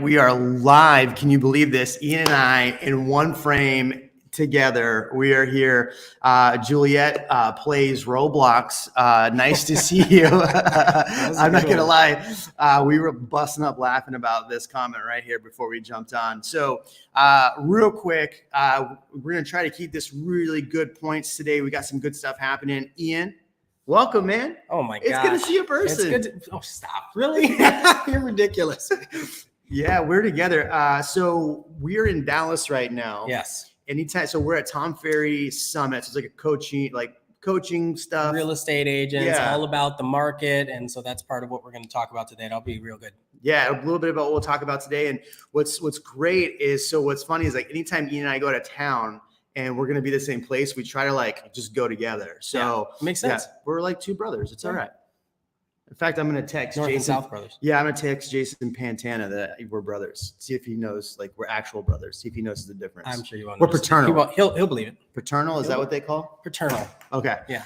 we are live. Can you believe this? Ian and I in one frame together. We are here. Juliet plays Roblox. Nice to see you. I'm not going to lie. We were busting up laughing about this comment right here before we jumped on. So real quick, we're going to try to keep this really good points today. We got some good stuff happening. Ian, welcome, man. Oh my god. It's good to see you in person. It's good to, stop. Really? You're ridiculous. Yeah, we're together. So we're in Dallas right now. Yes. Anytime. So we're at Tom Ferry Summit. So it's like a coaching stuff. Real estate agents, all about the market. And so that's part of what we're going to talk about today. That'll be real good. Yeah, a little bit about what we'll talk about today. And what's great is, so what's funny is like anytime Ian and I go to town and we're going to be the same place, we try to like just go together. So makes sense. Yeah, we're like two brothers. It's all right. In fact, I'm going to text North Jason. And South brothers. Yeah, I'm going to text Jason Pantana that we're brothers. See if he knows, like we're actual brothers. See if he knows the difference. I'm sure you won't. We're paternal. He'll believe it. Paternal, is that what they call? Paternal. Okay. Yeah.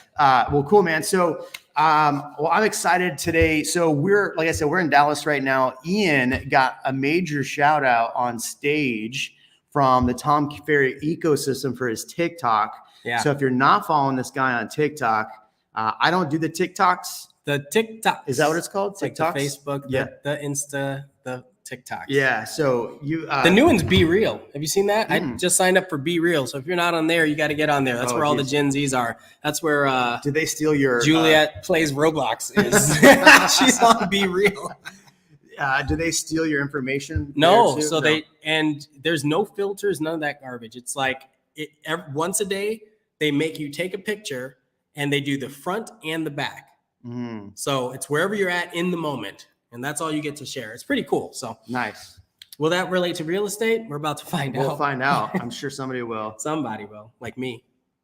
Well, cool, man. So, well, I'm excited today. So like I said, we're in Dallas right now. Ian got a major shout out on stage from the Tom Ferry ecosystem for his TikTok. Yeah. So if you're not following this guy on TikTok, I don't do the TikToks. The TikTok. Is that what it's called? TikToks? Like the Facebook, the Insta, the TikTok. Yeah. So the new one's Be Real. Have you seen that? I just signed up for Be Real. So if you're not on there, you got to get on there. That's where all the Gen Zs are. That's where did they steal your Juliet plays Roblox is. She's on Be Real. Do they steal your information? No. So there's no filters, none of that garbage. It's like once a day they make you take a picture and they do the front and the back. So it's wherever you're at in the moment, and that's all you get to share. It's pretty cool. So nice. Will that relate to real estate? We're about to find out. We'll find out. I'm sure somebody will. Somebody will, like me.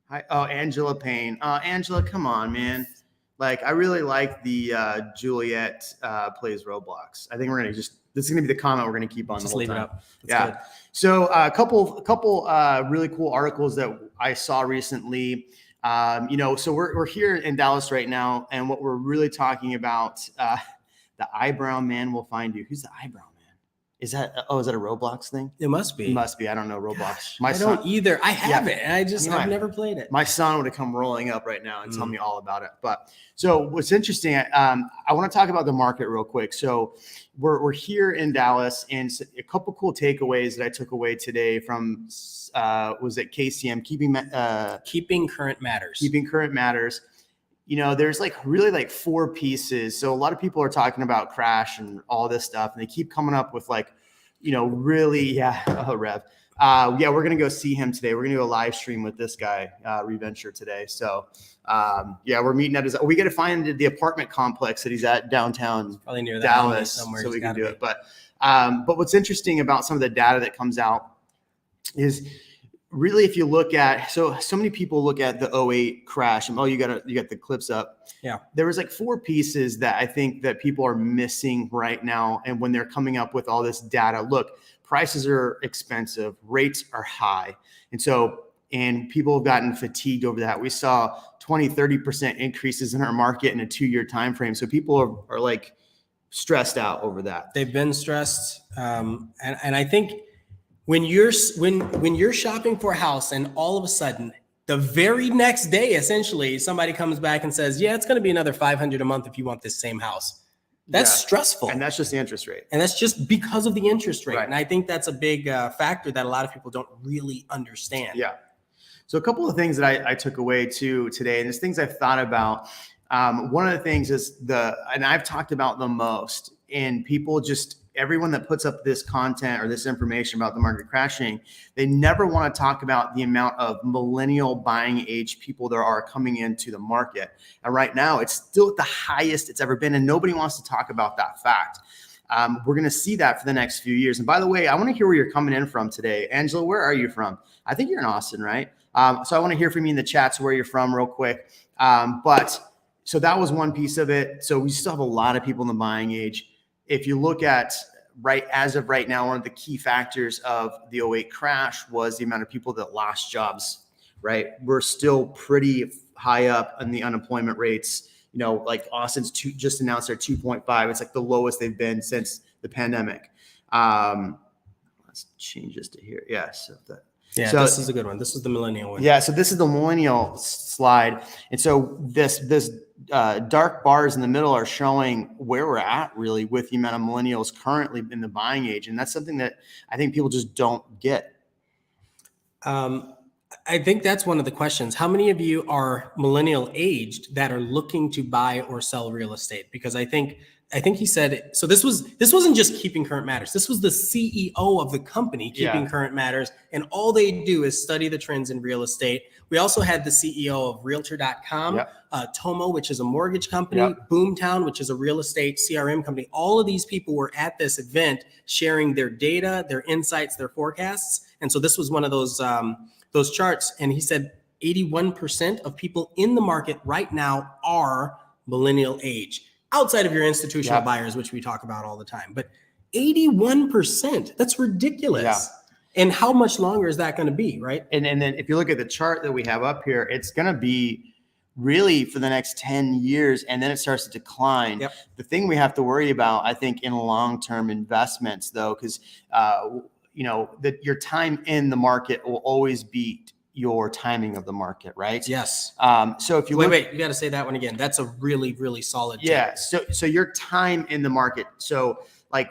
Hi. Oh, Angela Payne. Angela, come on, man. Like, I really like the Juliet plays Roblox. I think we're gonna this is gonna be the comment we're gonna keep on. Just the whole leave time. it up. That's good. So a couple really cool articles that I saw recently. So we're here in Dallas right now, and what we're really talking about, the eyebrow man will find you. Who's the eyebrow man? Is that a Roblox thing? It must be. It must be. I don't know Roblox. I don't either. I have it, and I've never played it. My son would have come rolling up right now and tell me all about it. But so what's interesting, I want to talk about the market real quick. So we're here in Dallas, and a couple cool takeaways that I took away today from was at KCM, keeping current matters. Keeping current matters. There's really four pieces. So a lot of people are talking about crash and all this stuff, and they keep coming up with Rev. We're going to go see him today. We're going to do a live stream with this guy, Reventure today. So we're meeting at we got to find the apartment complex that he's at downtown probably near Dallas somewhere, so we can do it. But what's interesting about some of the data that comes out is really, if you look at, so many people look at the 2008 crash and you got the clips up. Yeah. There was four pieces that I think that people are missing right now. And when they're coming up with all this data, look, prices are expensive, rates are high. And people have gotten fatigued over that. We saw 20-30% increases in our market in a 2-year time frame. So people are stressed out over that. They've been stressed. And I think when you're shopping for a house and all of a sudden the very next day, essentially somebody comes back and says, yeah, it's going to be another $500 a month if you want this same house. That's stressful. And that's just the interest rate. And that's just because of the interest rate. Right. And I think that's a big factor that a lot of people don't really understand. Yeah. So a couple of things that I took away too today, and there's things I've thought about. One of the things is and I've talked about the most, and people everyone that puts up this content or this information about the market crashing, they never want to talk about the amount of millennial buying age people there are coming into the market. And right now it's still at the highest it's ever been. And nobody wants to talk about that fact. We're going to see that for the next few years. And by the way, I want to hear where you're coming in from today. Angela, where are you from? I think you're in Austin, right? So I want to hear from you in the chats where you're from real quick. So that was one piece of it. So we still have a lot of people in the buying age. If you look at as of right now, one of the key factors of the 2008 crash was the amount of people that lost jobs, right? We're still pretty high up on the unemployment rates. Austin's just announced their 2.5. It's the lowest they've been since the pandemic. Let's change this to here. Yeah. So this is a good one. This is the millennial one. Yeah. So this is the millennial slide. And so this dark bars in the middle are showing where we're at really with the amount of millennials currently in the buying age. And that's something that I think people just don't get. I think that's one of the questions. How many of you are millennial aged that are looking to buy or sell real estate? Because I think he said, so this wasn't just Keeping Current Matters. This was the CEO of the company, Keeping Current Matters. And all they do is study the trends in real estate. We also had the CEO of Realtor.com, Tomo, which is a mortgage company, Boomtown, which is a real estate CRM company. All of these people were at this event sharing their data, their insights, their forecasts. And so this was one of those charts. And he said 81% of people in the market right now are millennial age, outside of your institutional buyers, which we talk about all the time. But 81%, that's ridiculous. Yeah. And how much longer is that going to be, right? And then if you look at the chart that we have up here, it's going to be really for the next 10 years, and then it starts to decline. Yep. The thing we have to worry about, I think, in long-term investments, though, because that your time in the market will always beat your timing of the market, right? Yes. So if you wait, you got to say that one again. That's a really, really solid tip. Yeah. So your time in the market. So like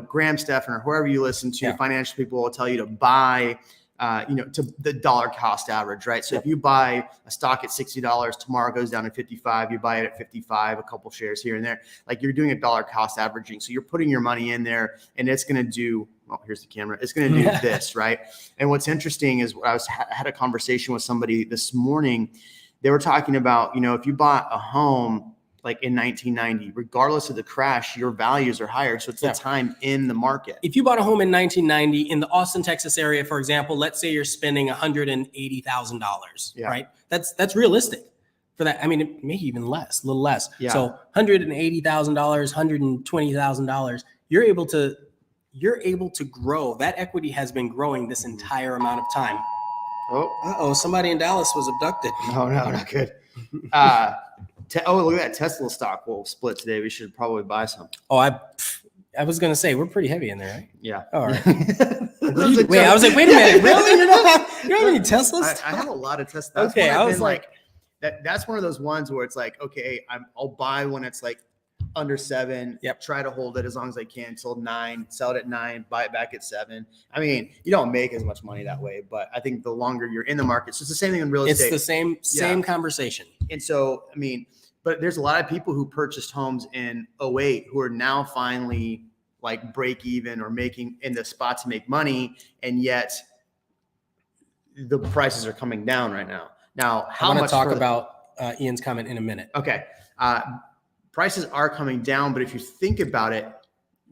Graham Stephan or whoever you listen to, financial people will tell you to buy to the dollar cost average, right? So if you buy a stock at $60, tomorrow goes down to 55, you buy it at 55, a couple shares here and there, like you're doing a dollar cost averaging. So you're putting your money in there and it's going to do, here's the camera. It's going to do this, right? And what's interesting is I had a conversation with somebody this morning. They were talking about, if you bought a home like in 1990, regardless of the crash, your values are higher. So it's the time in the market. If you bought a home in 1990 in the Austin, Texas area, for example, let's say you're spending $180,000, right? That's realistic for that. I mean, it may even less, a little less. Yeah. So $180,000, $120,000, you're able to grow. That equity has been growing this entire amount of time. Somebody in Dallas was abducted. No, not good. Look at that Tesla stock will split today. We should probably buy some. I was going to say, we're pretty heavy in there, right? Yeah. All right. I was like, wait a minute. Really? You don't have any Teslas? I have a lot of Teslas. Okay. I was like that's one of those ones where it's like, okay, I'll buy when it's like under 7. Try to hold it as long as I can till 9, sell it at 9, buy it back at 7. I mean, you don't make as much money that way, but I think the longer you're in the market, so it's the same thing in real estate. It's the same conversation. And so, I mean, but there's a lot of people who purchased homes in 2008 who are now finally like break even or making in the spot to make money. And yet the prices are coming down right now. Now, I want to talk about Ian's comment in a minute. Okay. Prices are coming down, but if you think about it,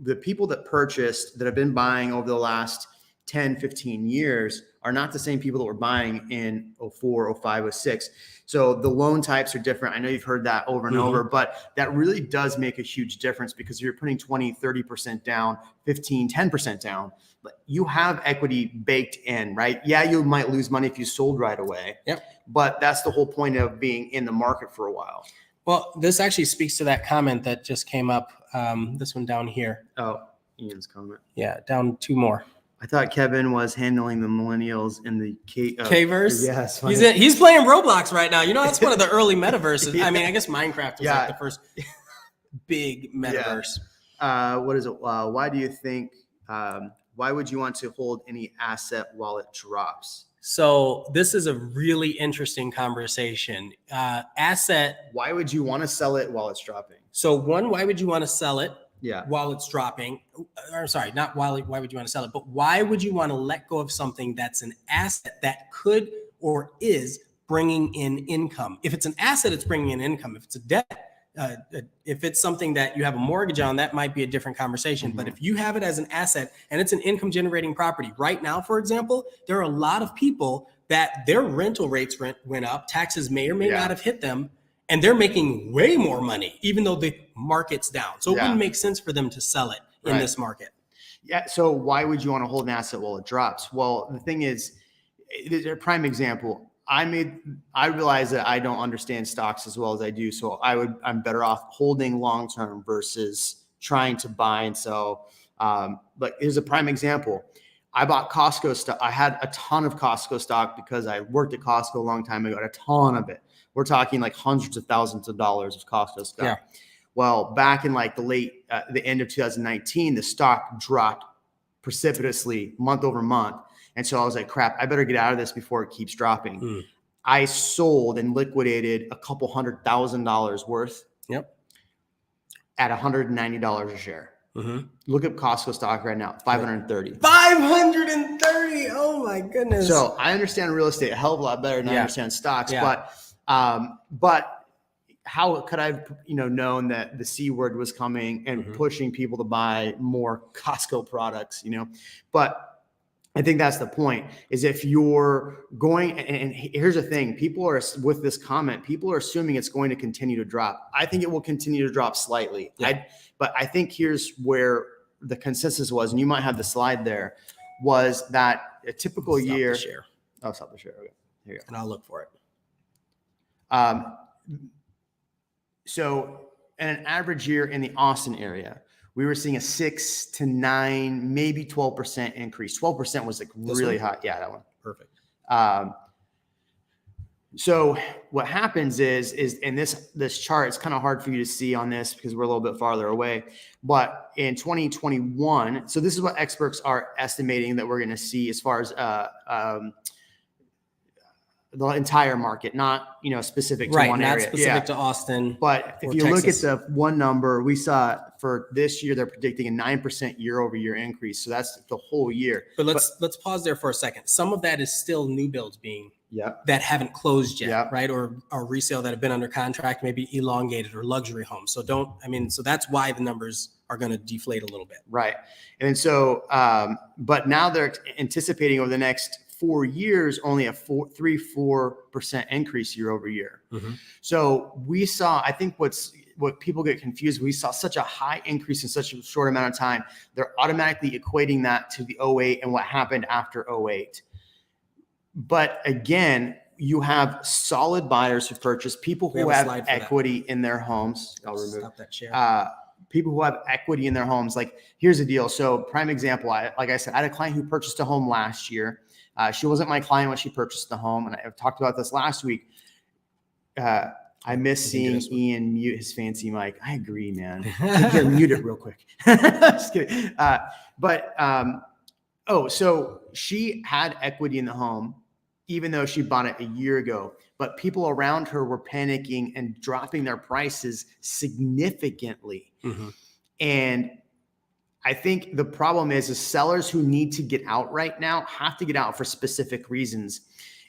the people that purchased that have been buying over the last 10, 15 years are not the same people that were buying in 04, 05, 06. So the loan types are different. I know you've heard that over and over, but that really does make a huge difference because if you're putting 20, 30% down, 15, 10% down, but you have equity baked in, right? Yeah, you might lose money if you sold right away. Yep. But that's the whole point of being in the market for a while. Well, this actually speaks to that comment that just came up. This one down here. Oh, Ian's comment. Yeah, down 2 more. I thought Kevin was handling the millennials in the K-verse. Yes, he's playing Roblox right now. That's one of the early metaverses. I mean, I guess Minecraft was like the first big metaverse. What is it? Why do you think? Why would you want to hold any asset while it drops? So this is a really interesting conversation. Asset. Why would you want to sell it while it's dropping? So one, why would you want to sell it? Yeah. While it's dropping, or sorry, not why would you want to sell it, but why would you want to let go of something that's an asset that could or is bringing in income? If it's an asset, it's bringing in income. If it's a debt, if it's something that you have a mortgage on, that might be a different conversation. But if you have it as an asset and it's an income generating property right now, for example, there are a lot of people that their rental rates went up, taxes may or may not have hit them, and they're making way more money, even though the market's down. So it wouldn't make sense for them to sell it in this market. Yeah. So why would you want to hold an asset while it drops? Well, the thing is, a prime example. I realize that I don't understand stocks as well as I do. So I'm better off holding long-term versus trying to buy and sell But here's a prime example. I bought Costco stock. I had a ton of Costco stock because I worked at Costco a long time ago. I had a ton of it. We're talking like hundreds of thousands of dollars of Costco stock. Yeah. Well, back in like the end of 2019, the stock dropped precipitously month over month. And so I was like, crap, I better get out of this before it keeps dropping. I sold and liquidated a couple $100,000 worth. Yep. At $190 a share. Look up Costco stock right now, 530. 530. Oh my goodness. So I understand real estate a hell of a lot better than I understand stocks. But how could I have known that the C word was coming and pushing people to buy more Costco products, But I think that's the point, is if you're going, and here's the thing, people are, with this comment, people are assuming it's going to continue to drop. I think it will continue to drop slightly. But I think here's where the consensus was, and you might have the slide there, was that a typical year. Oh, stop the share. Okay. Here you go. And I'll look for it. So in an average year in the Austin area, we were seeing a 6 to 9, maybe 12% increase. 12% was like really high. Yeah, that one. Perfect. So what happens is in this chart, it's kind of hard for you to see on this because we're a little bit farther away. But in 2021, so this is what experts are estimating that we're going to see as far as the entire market, not specific to one area. Not specific to Austin. But if you look at the one number, we saw for this year, they're predicting a 9% year over year increase. So that's the whole year. But let's pause there for a second. Some of that is still new builds being that haven't closed yet, right? Or resale that have been under contract, maybe elongated, or luxury homes. So so that's why the numbers are going to deflate a little bit. Right. And so, but now they're anticipating over the next 4 years, only a 4% increase year over year. So we saw, I think what people get confused, we saw such a high increase in such a short amount of time. They're automatically equating that to the 08 and what happened after 08. But again, you have solid buyers who purchase, people who have equity in their homes. I'll remove that share. People who have equity in their homes. Like, here's the deal. So prime example, like I said, I had a client who purchased a home last year. She wasn't my client when she purchased the home. And I've talked about this last week. I miss seeing Ian mute his fancy mic. I agree, man. Here, mute it real quick. Just kidding. So she had equity in the home, even though she bought it a year ago. But people around her were panicking and dropping their prices significantly. And I think the problem is sellers who need to get out right now have to get out for specific reasons.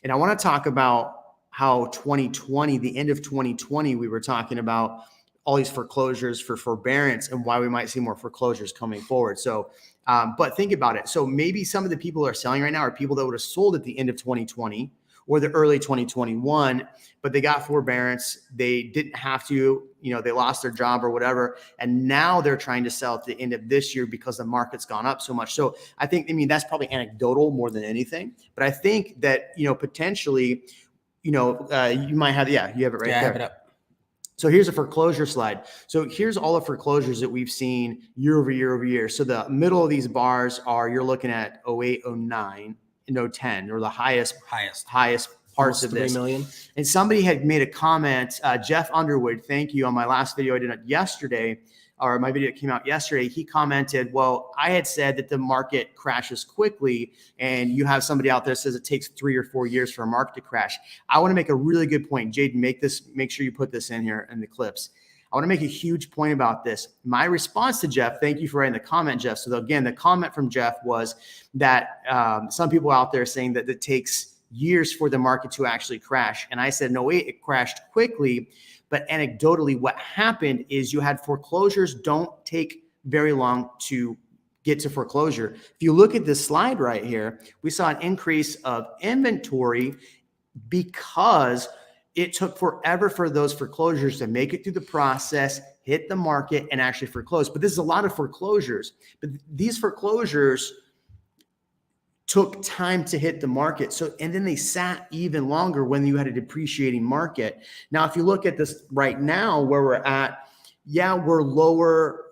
And I want to talk about how 2020, the end of 2020, we were talking about all these foreclosures for forbearance and why we might see more foreclosures coming forward. So, but think about it. So maybe some of the people who are selling right now are people that would have sold at the end of 2020 or the early 2021, but they got forbearance. They didn't have to, they lost their job or whatever. And now they're trying to sell at the end of this year because the market's gone up so much. So I think, that's probably anecdotal more than anything, but I think that, potentially, you might have, you have it right there. I have it up. So here's a foreclosure slide. So here's all the foreclosures that we've seen year over year over year. So the middle of these bars you're looking at 08, 09, and 010, or the highest parts of this. 3 million. And somebody had made a comment, Jeff Underwood, thank you, on my last video I did yesterday, or my video that came out yesterday. He commented, well, I had said that the market crashes quickly, and you have somebody out there that says it takes 3 or 4 years for a market to crash. I want to make a really good point. Jaden, make sure you put this in here in the clips. I want to make a huge point about this. My response to Jeff, thank you for writing the comment, Jeff. So again, the comment from Jeff was that some people out there saying that it takes years for the market to actually crash. And I said, no, wait, it crashed quickly. But anecdotally, what happened is you had foreclosures don't take very long to get to foreclosure. If you look at this slide right here, we saw an increase of inventory because it took forever for those foreclosures to make it through the process, hit the market, and actually foreclose. But this is a lot of foreclosures. But these foreclosures took time to hit the market. And then they sat even longer when you had a depreciating market. Now, if you look at this right now, where we're at, we're lower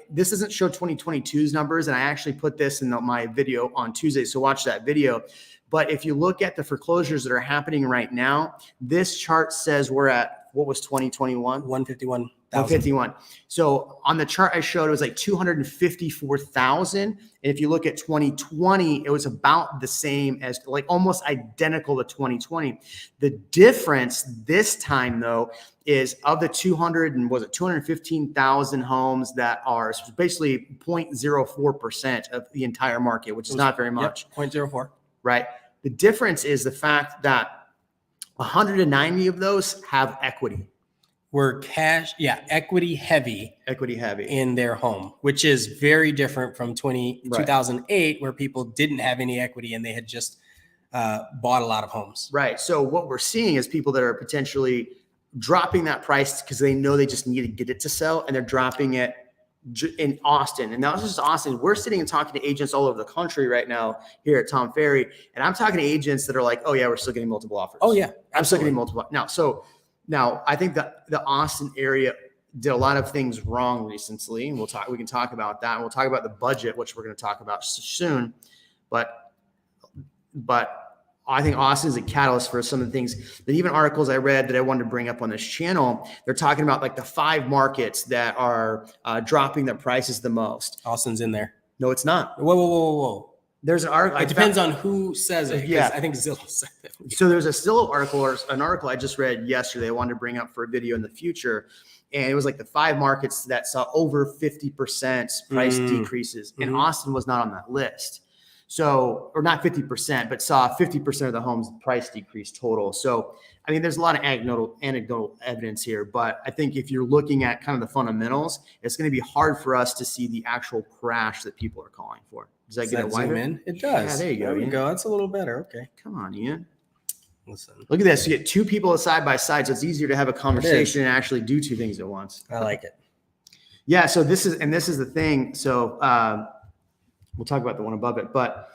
this doesn't show 2022's numbers, and I actually put this in my video on Tuesday, so watch that video. But if you look at the foreclosures that are happening right now, this chart says we're at, what was 2021? 151,000. 151. So on the chart I showed, it was like 254,000. And if you look at 2020, it was about the same, as like almost identical to 2020. The difference this time though is of the 215,000 homes that are basically 0.04% of the entire market, which is not very much. Yep, 0.04. Right. The difference is the fact that 190 of those have equity. We're equity heavy in their home, which is very different from 2008, where people didn't have any equity and they had just bought a lot of homes. Right. So what we're seeing is people that are potentially dropping that price because they know they just need to get it to sell, and they're dropping it in Austin. And not just Austin, we're sitting and talking to agents all over the country right now here at Tom Ferry. And I'm talking to agents that are like, oh yeah, we're still getting multiple offers. Oh yeah, I'm still getting multiple. Now I think that the Austin area did a lot of things wrong recently. And we can talk about that. And we'll talk about the budget, which we're going to talk about soon. But I think Austin is a catalyst for some of the things that even articles I read that I wanted to bring up on this channel. They're talking about like the 5 markets that are dropping their prices the most. Austin's in there. No, it's not. Whoa. There's an article. It depends on who says it. Yeah. I think Zillow said it. So there's a Zillow article, or an article I just read yesterday I wanted to bring up for a video in the future. And it was like the 5 markets that saw over 50% price decreases. And Austin was not on that list. So, or not 50%, but saw 50% of the homes price decrease total. So, I mean, there's a lot of anecdotal evidence here, but I think if you're looking at kind of the fundamentals, it's going to be hard for us to see the actual crash that people are calling for. Does that get it wider? It does. Yeah, there you go. There we go. That's a little better. Okay. Come on, Ian. Listen. Look at this. You get 2 people side by side, so it's easier to have a conversation and actually do 2 things at once. I like it. Yeah. So this is the thing. So we'll talk about the one above it, but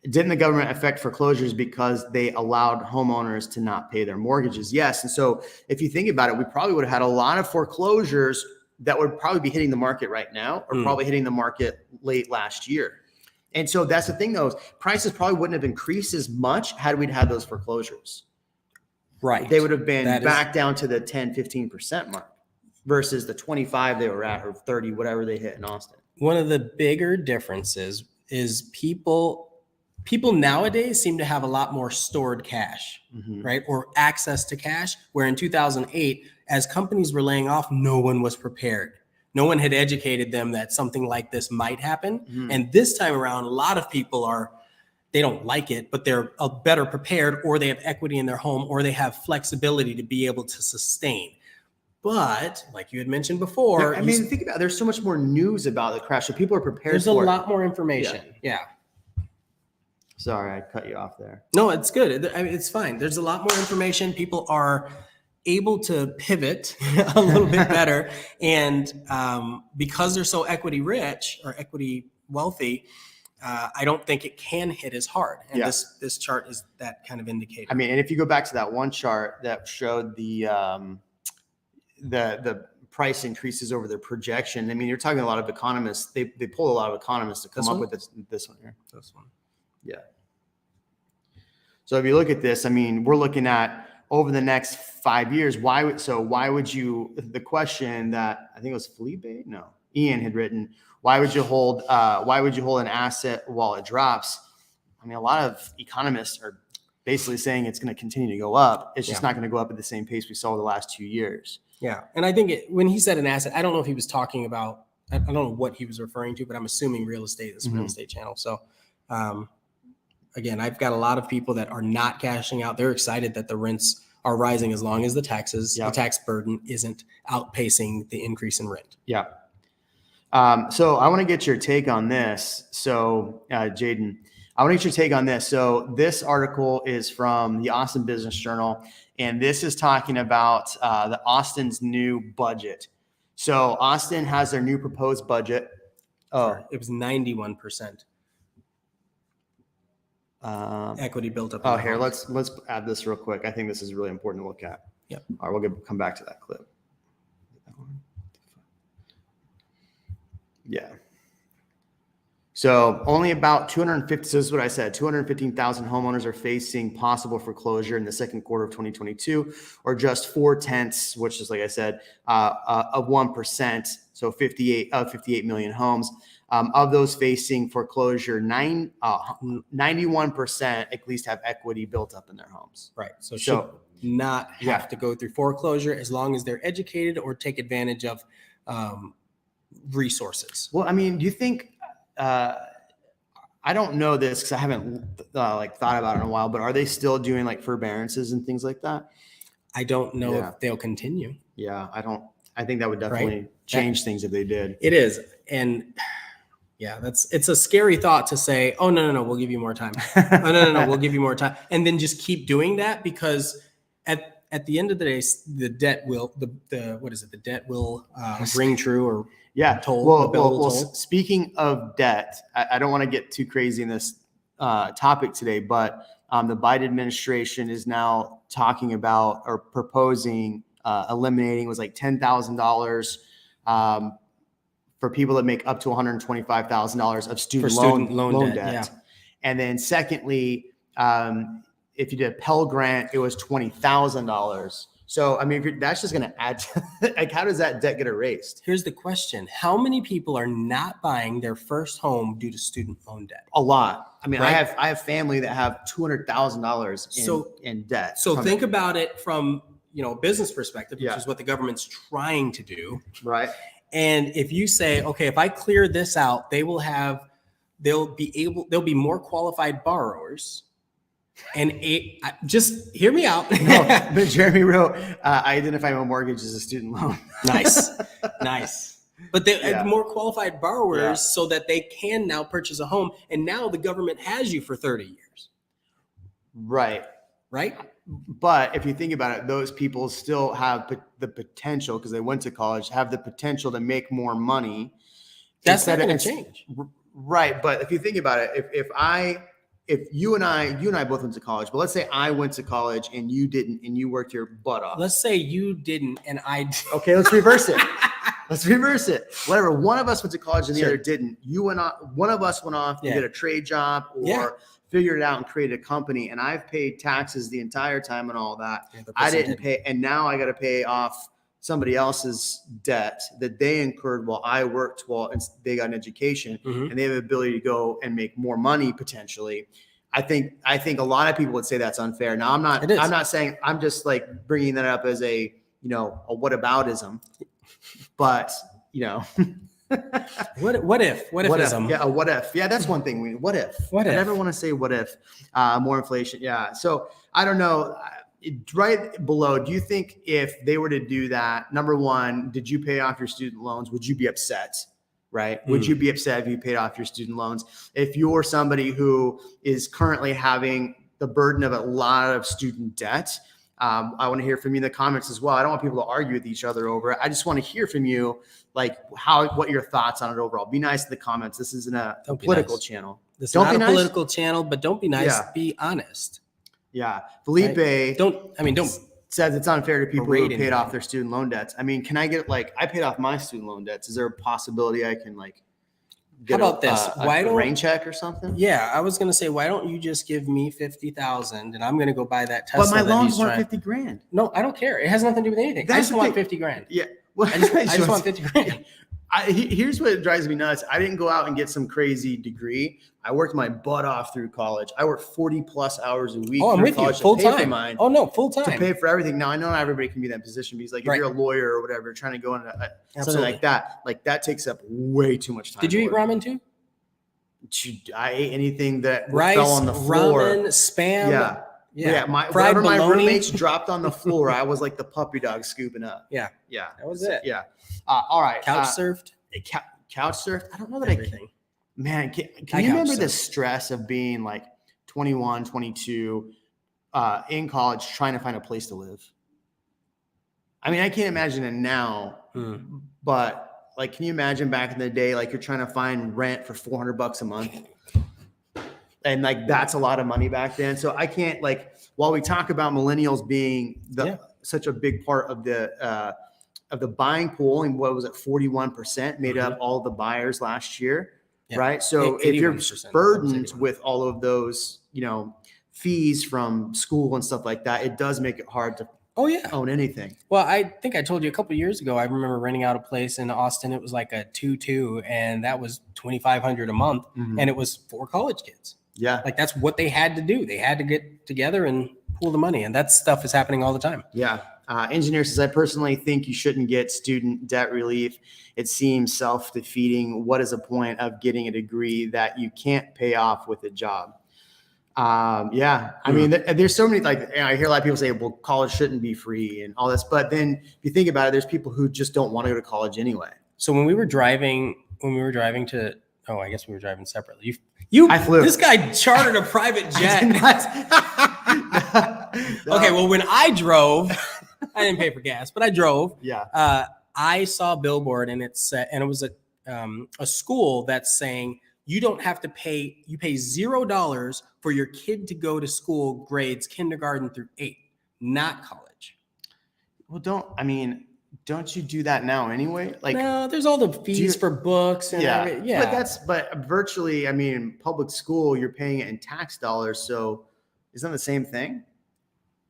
didn't the government affect foreclosures because they allowed homeowners to not pay their mortgages? Yes. And so if you think about it, we probably would have had a lot of foreclosures that would probably be hitting the market right now, or probably hitting the market late last year. And so that's the thing, though, prices probably wouldn't have increased as much had we'd had those foreclosures. Right. They would have been back down to the 10, 15% mark versus the 25 they were at, or 30, whatever they hit in Austin. One of the bigger differences is people nowadays seem to have a lot more stored cash, right? Or access to cash, where in 2008, as companies were laying off, no one was prepared. No one had educated them that something like this might happen. And this time around, a lot of people they don't like it, but they're better prepared, or they have equity in their home, or they have flexibility to be able to sustain. But like you had mentioned before, think about it, there's so much more news about the crash, so people are prepared. There's a lot more information. Yeah. Sorry, I cut you off there. No, it's good. It's fine. There's a lot more information. People are able to pivot a little bit better, and because they're so equity rich or equity wealthy, I don't think it can hit as hard. And this chart is that kind of indicator. I mean, and if you go back to that one chart that showed the price increases over their projection, I mean, you're talking a lot of economists. They pull a lot of economists to come up with this one here. This one. Yeah. So if you look at this, I mean, we're looking at over the next 5 years. Why would you, the question that I think it was Ian had written, why would you hold an asset while it drops? I mean, a lot of economists are basically saying it's going to continue to go up. It's just not going to go up at the same pace we saw the last 2 years. Yeah. And I think when he said an asset, I don't know if he was talking about, I don't know what he was referring to, but I'm assuming real estate is a real estate channel. So, again, I've got a lot of people that are not cashing out. They're excited that the rents are rising as long as the tax burden isn't outpacing the increase in rent. Yeah. So I want to get your take on this. So, Jaden, I want to get your take on this. So this article is from the Austin Business Journal, and this is talking about the Austin's new budget. So Austin has their new proposed budget. Oh, it was 91%. Equity built up. Oh, here, let's add this real quick. I think this is really important to look at. Yep. All right, we'll come back to that clip. Yeah. So only about 250, so this is what I said, 215,000 homeowners are facing possible foreclosure in the second quarter of 2022, or just 4/10, which is, like I said, of 1%. So 58 million homes. Of those facing foreclosure, 91% at least have equity built up in their homes. Right. So should not have to go through foreclosure as long as they're educated or take advantage of resources. Well, I mean, do you think, I don't know this because I haven't thought about it in a while, but are they still doing like forbearances and things like that? I don't know if they'll continue. Yeah, I think that would definitely change things if they did. It is. And yeah, it's a scary thought to say, oh, no, we'll give you more time. Oh, no, we'll give you more time. And then just keep doing that, because at the end of the day, the debt will, the debt will ring true, or toll. Well, speaking of debt, I don't want to get too crazy in this topic today, but the Biden administration is now talking about or proposing eliminating, it was like $10,000 for people that make up to $125,000 of student loan debt. Yeah. And then secondly, if you did a Pell Grant, it was $20,000. So, I mean, that's just going to add to, like, how does that debt get erased? Here's the question. How many people are not buying their first home due to student loan debt? A lot. I mean, right? I have family that have $200,000 in debt. So think about it from, a business perspective, which is what the government's trying to do. Right. And if you say, okay, if I clear this out, they'll be more qualified borrowers. And just hear me out. No, but Jeremy wrote, I identify my mortgage as a student loan. Nice. But they have more qualified borrowers so that they can now purchase a home. And now the government has you for 30 years. Right. But if you think about it, those people still have the potential, because they went to college, have the potential to make more money. That's not going to change. Right. But if you think about it, if you and I both went to college, but let's say I went to college and you didn't, and you worked your butt off. Let's say you didn't and I did. Okay, let's reverse it. Whatever. One of us went to college and the other didn't. One of us went off and did a trade job or figured it out and created a company. And I've paid taxes the entire time and all that. I didn't pay. And now I got to pay off somebody else's debt that they incurred while I worked, while they got an education, and they have the ability to go and make more money potentially. I think a lot of people would say that's unfair. Now I'm not saying, I'm just like bringing that up as a whataboutism, but what if? Yeah, a what if. Yeah, that's one thing. What if? I never want to say what if. More inflation. Yeah. So I don't know. Right below, do you think if they were to do that, number one, did you pay off your student loans? Would you be upset? Right? Would you be upset if you paid off your student loans? If you're somebody who is currently having the burden of a lot of student debt, I want to hear from you in the comments as well. I don't want people to argue with each other over it. I just want to hear from you, like what your thoughts on it overall. Be nice in the comments. This isn't a political channel. This is not a political channel, but don't be nice. Yeah. Be honest. Yeah. Felipe don't says it's unfair to people who paid off their student loan debts. I mean, can I get I paid off my student loan debts. Is there a possibility I can get a rain check or something? Yeah. I was going to say, why don't you just give me $50,000 and I'm going to go buy that Tesla? But my loans weren't $50,000. No, I don't care. It has nothing to do with anything. I just want $50,000. Yeah. Well, I just want $50,000. Here's what drives me nuts. I didn't go out and get some crazy degree. I worked my butt off through college. I worked 40 plus hours a week. Oh, I'm with you. Full time. Full time. To pay for everything. Now I know not everybody can be in that position, because if you're a lawyer or whatever, trying to go into something like that takes up way too much time. Did you eat ramen too? I ate anything that fell on the floor. Ramen, Spam. Yeah. Whatever my roommates dropped on the floor, I was like the puppy dog scooping up. Yeah. That was it. Yeah. All right. Couch surfed? Couch surfed? I don't know that everything. Man, can you remember the stress of being like 21, 22 in college trying to find a place to live? I mean, I can't imagine it now, but can you imagine back in the day, you're trying to find rent for $400 a month? And that's a lot of money back then. So I can't while we talk about millennials being such a big part of the of the buying pool, and what was it, 41% made up all the buyers last year, right? So if you're burdened with all of those, fees from school and stuff like that, it does make it hard to own anything. Well, I think I told you a couple of years ago, I remember renting out a place in Austin. It was like a 2-2, and that was $2,500 a month, and it was 4 college kids. Yeah. Like that's what they had to do. They had to get together and pool the money, and that stuff is happening all the time. Yeah. Engineer says, I personally think you shouldn't get student debt relief. It seems self-defeating. What is the point of getting a degree that you can't pay off with a job? I mean, there's so many, I hear a lot of people say, well, college shouldn't be free and all this, but then if you think about it, there's people who just don't want to go to college anyway. So when we were driving to, I guess we were driving separately. I flew. This guy chartered a private jet. Okay. Well, when I drove, I didn't pay for gas, but I drove. Yeah. I saw a billboard, and it said, and it was a school that's saying, you don't have to pay, you pay $0 for your kid to go to school grades kindergarten through 8, not college. Well, don't you do that now anyway? No, there's all the fees for books and everything. But virtually, public school, you're paying it in tax dollars. So isn't that the same thing?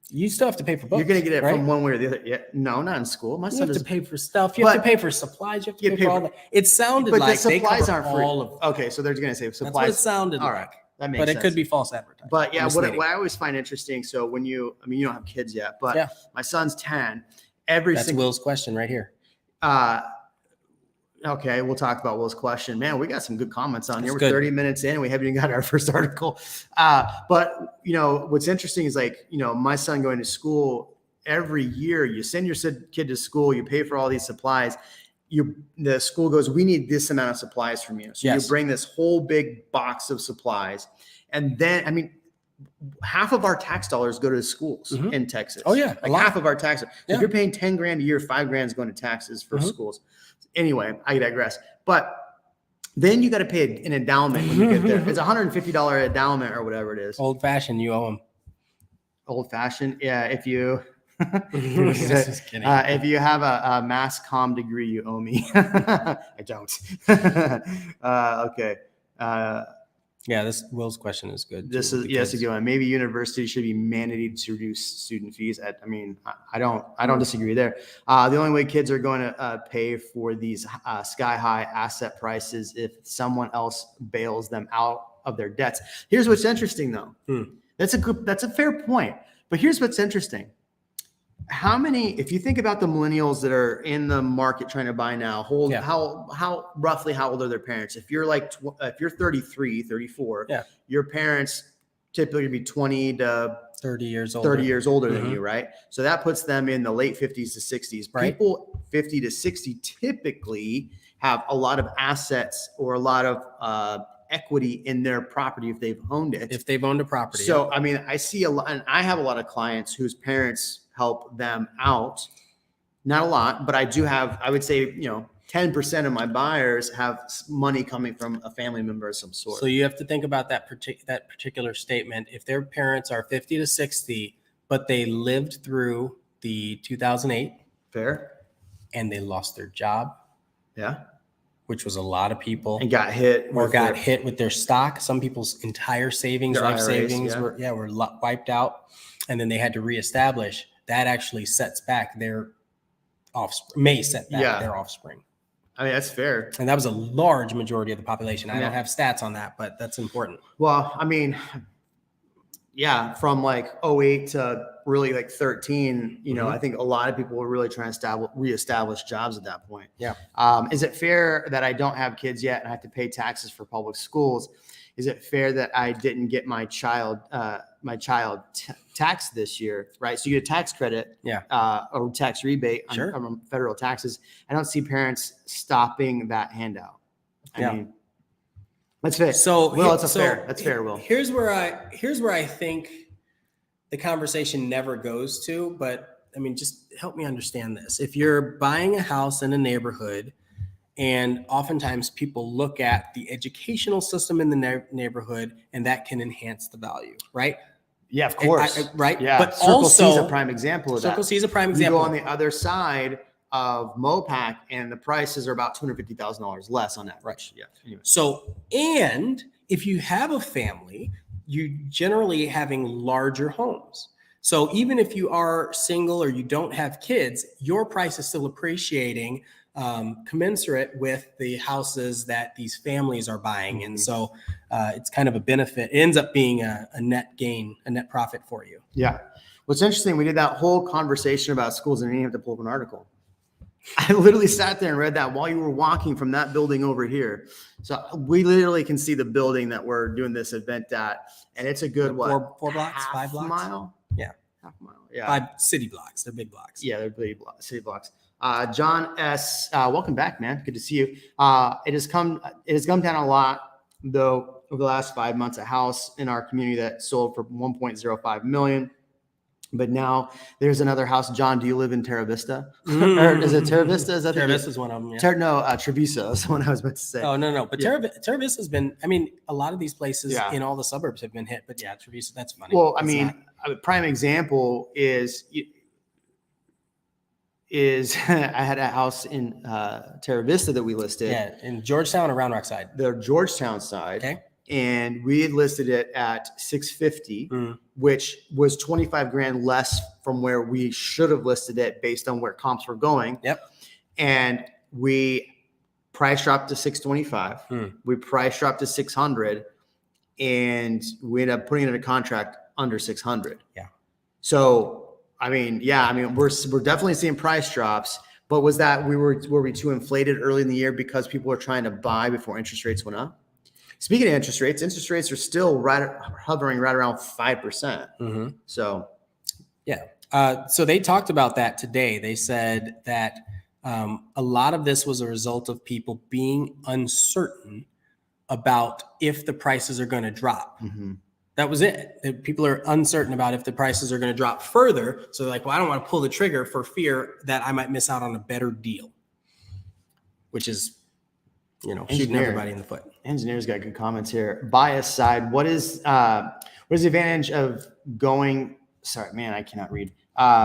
You still have to pay for books. You're going to get it from one way or the other. Yeah. No, not in school. You have to pay for stuff. You have to pay for supplies. You have to pay for all that. It sounded like the supplies aren't free. All of okay, so they're going to say supplies. That's what it sounded like. Right. That makes sense. But it could be false advertising. But yeah, what I always find interesting, so when you don't have kids yet, but my son's 10. That's Will's question right here. Okay, we'll talk about Will's question. Man, we got some good comments on here. We're 30 minutes in. We haven't even got our first article. But what's interesting is my son going to school every year. You send your kid to school, you pay for all these supplies. The school goes, we need this amount of supplies from you. So you bring this whole big box of supplies. And then, half of our tax dollars go to the schools in Texas. Oh yeah. Half of our taxes. So if you're paying $10,000 a year, $5,000 is going to taxes for schools. Anyway, I digress. But then you got to pay an endowment when you get there. It's $150 endowment or whatever it is. Old fashioned, you owe them. Old fashioned. Yeah. If you, if you have a mass comm degree, you owe me. I don't. Okay. Yeah, this Will's question is good. This is a good one. Maybe universities should be mandated to reduce student fees. I don't disagree there. The only way kids are going to pay for these sky high asset prices if someone else bails them out of their debts. Here's what's interesting though. That's a fair point. But here's what's interesting. If you think about the millennials that are in the market trying to buy now, how roughly how old are their parents? If you're if you're 33, 34, your parents typically be 20 to 30 years older than you, right? So that puts them in the late 50s to 60s. Right. People 50 to 60 typically have a lot of assets or a lot of equity in their property if they've owned it. If they've owned a property. So, I see a lot, and I have a lot of clients whose parents help them out. Not a lot, but I do have, I would say, 10% of my buyers have money coming from a family member of some sort. So you have to think about that particular statement. If their parents are 50 to 60, but they lived through the 2008. Fair. And they lost their job. Yeah. Which was a lot of people. And got hit. Hit with their stock. Some people's entire savings, life savings were wiped out. And then they had to reestablish. That actually sets back their offspring, their offspring. That's fair. And that was a large majority of the population. I don't have stats on that, but that's important. Well, from 08 to really 13, I think a lot of people were really trying to reestablish jobs at that point. Yeah. Is it fair that I don't have kids yet and I have to pay taxes for public schools? Is it fair that I didn't get my child taxed this year, right? So you get a tax credit, or tax rebate on federal taxes. I don't see parents stopping that handout. That's fair. That's fair. Will. Here's where I think the conversation never goes to, but just help me understand this. If you're buying a house in a neighborhood, and oftentimes people look at the educational system in the neighborhood, and that can enhance the value, right? Yeah, of course. Right? Yeah. But Circle C is a prime example of that. Circle C is a prime example. You go on the other side, of Mopac, and the prices are about $250,000 less on average. Right. Yeah. Anyway. So, and if you have a family, you generally having larger homes. So even if you are single or you don't have kids, your price is still appreciating commensurate with the houses that these families are buying. And so it's kind of a benefit. It ends up being a net gain, a net profit for you. Yeah. What's interesting, we did that whole conversation about schools and I didn't have to pull up an article. I literally sat there and read that while you were walking from that building over here. So we literally can see the building that we're doing this event at. And it's a good, four blocks, 5 blocks? Mile? Yeah. Half mile. Yeah. 5 city blocks. They're big blocks. Yeah, they're big city blocks. John S., welcome back, man. Good to see you. It has come down a lot, though, over the last 5 months. A house in our community that sold for $1.05 million. But now there's another house. John, do you live in Terra Vista? Or is it Terra Vista? Is that Terra Vista is one of them. Yeah. Treviso is what I was about to say. Oh, no. But Terra Vista has been, I mean, a lot of these places in all the suburbs have been hit. But yeah, Treviso, that's funny. Well, I mean, a prime example is I had a house in Terra Vista that we listed. Yeah, in Georgetown or Round Rock side? The Georgetown side. Okay. And we had listed it at 650, which was 25 grand less from where we should have listed it based on where comps were going. Yep. And we price dropped to 625. We price dropped to 600, and we ended up putting it in a contract under 600. Yeah. So, I mean, we're definitely seeing price drops, but was that were we too inflated early in the year because people were trying to buy before interest rates went up? Speaking of interest rates are still hovering right around 5%. So, yeah. So they talked about that today. They said that a lot of this was a result of people being uncertain about if the prices are going to drop. That was it. People are uncertain about if the prices are going to drop further. So they're like, well, I don't want to pull the trigger for fear that I might miss out on a better deal, which is, shooting everybody in the foot. Engineer's got good comments here. Bias side, what is the advantage of going? Sorry, man, I cannot read.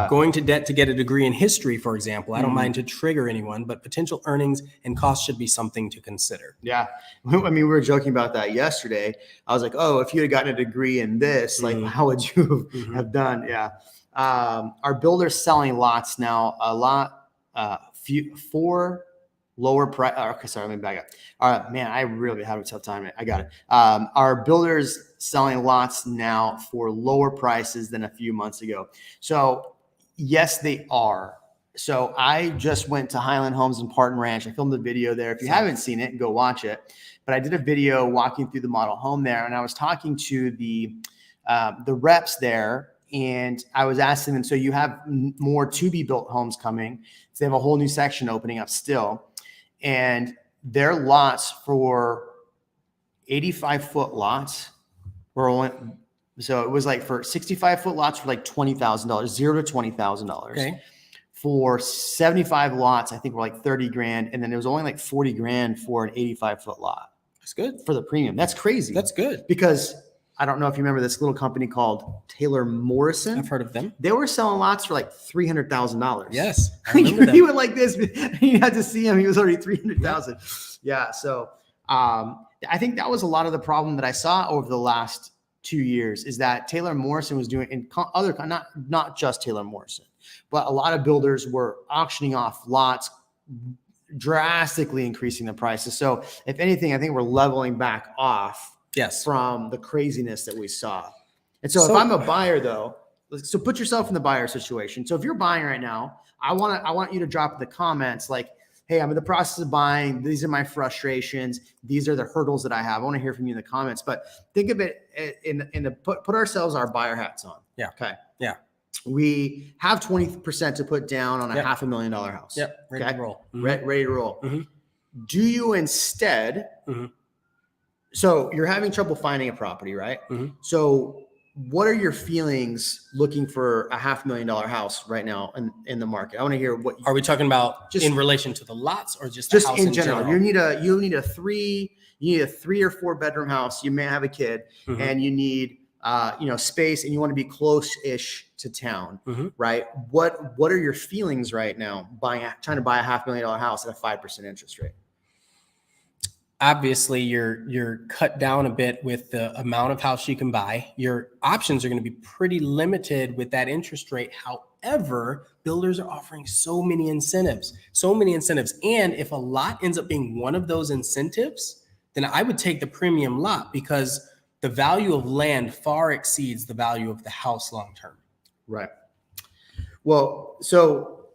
Going to debt to get a degree in history, for example. I don't mind to trigger anyone, but potential earnings and costs should be something to consider. Yeah, I mean, we were joking about that yesterday. I was like, oh, if you had gotten a degree in this, like, how would you have done? Yeah. Our builders selling lots now. A lot, for lower price. Okay, sorry, let me back up. All right, man, I really had a tough time. I got it. Our builders selling lots now for lower prices than a few months ago. So yes, they are. So I just went to Highland Homes in Parton Ranch. I filmed a video there. If you haven't seen it, go watch it. But I did a video walking through the model home there, and I was talking to the reps there, and I was asking them, so you have more to-be-built homes coming. So they have a whole new section opening up still. And their lots for 85-foot lots were only, so it was like for 65-foot lots for like $20,000, $0 to $20,000. Okay. For 75 lots, I think were like 30 grand. And then there was only like 40 grand for an 85-foot lot. That's good. For the premium. That's crazy. That's good. Because I don't know if you remember this little company called Taylor Morrison. I've heard of them. They were selling lots for like $300,000. Yes. I remember them. He went like this. You had to see him. He was already $300,000. Yeah. So I think that was a lot of the problem that I saw over the last 2 years is that Taylor Morrison was doing, and other, not just Taylor Morrison, but a lot of builders were auctioning off lots, drastically increasing the prices. So if anything, I think we're leveling back off. Yes. From the craziness that we saw. And so if I'm a buyer though, so put yourself in the buyer situation. So if you're buying right now, I want you to drop in the comments like, hey, I'm in the process of buying. These are my frustrations. These are the hurdles that I have. I want to hear from you in the comments, but think of it put ourselves our buyer hats on. Yeah. Okay. Yeah. We have 20% to put down on a $500,000 house. Yep. Ready to roll. Ready to roll. Do you instead, so you're having trouble finding a property, right? So what are your feelings looking for a $500,000 house right now in the market? I want to hear what are we talking about just in relation to the lots or just the house in general? You need a 3 or 4 bedroom house. You may have a kid and you need space and you want to be close-ish to town, right? What are your feelings right now trying to buy a $500,000 house at a 5% interest rate? Obviously, you're cut down a bit with the amount of house you can buy. Your options are going to be pretty limited with that interest rate. However, builders are offering so many incentives. And if a lot ends up being one of those incentives, then I would take the premium lot because the value of land far exceeds the value of the house long term. Right. Well, so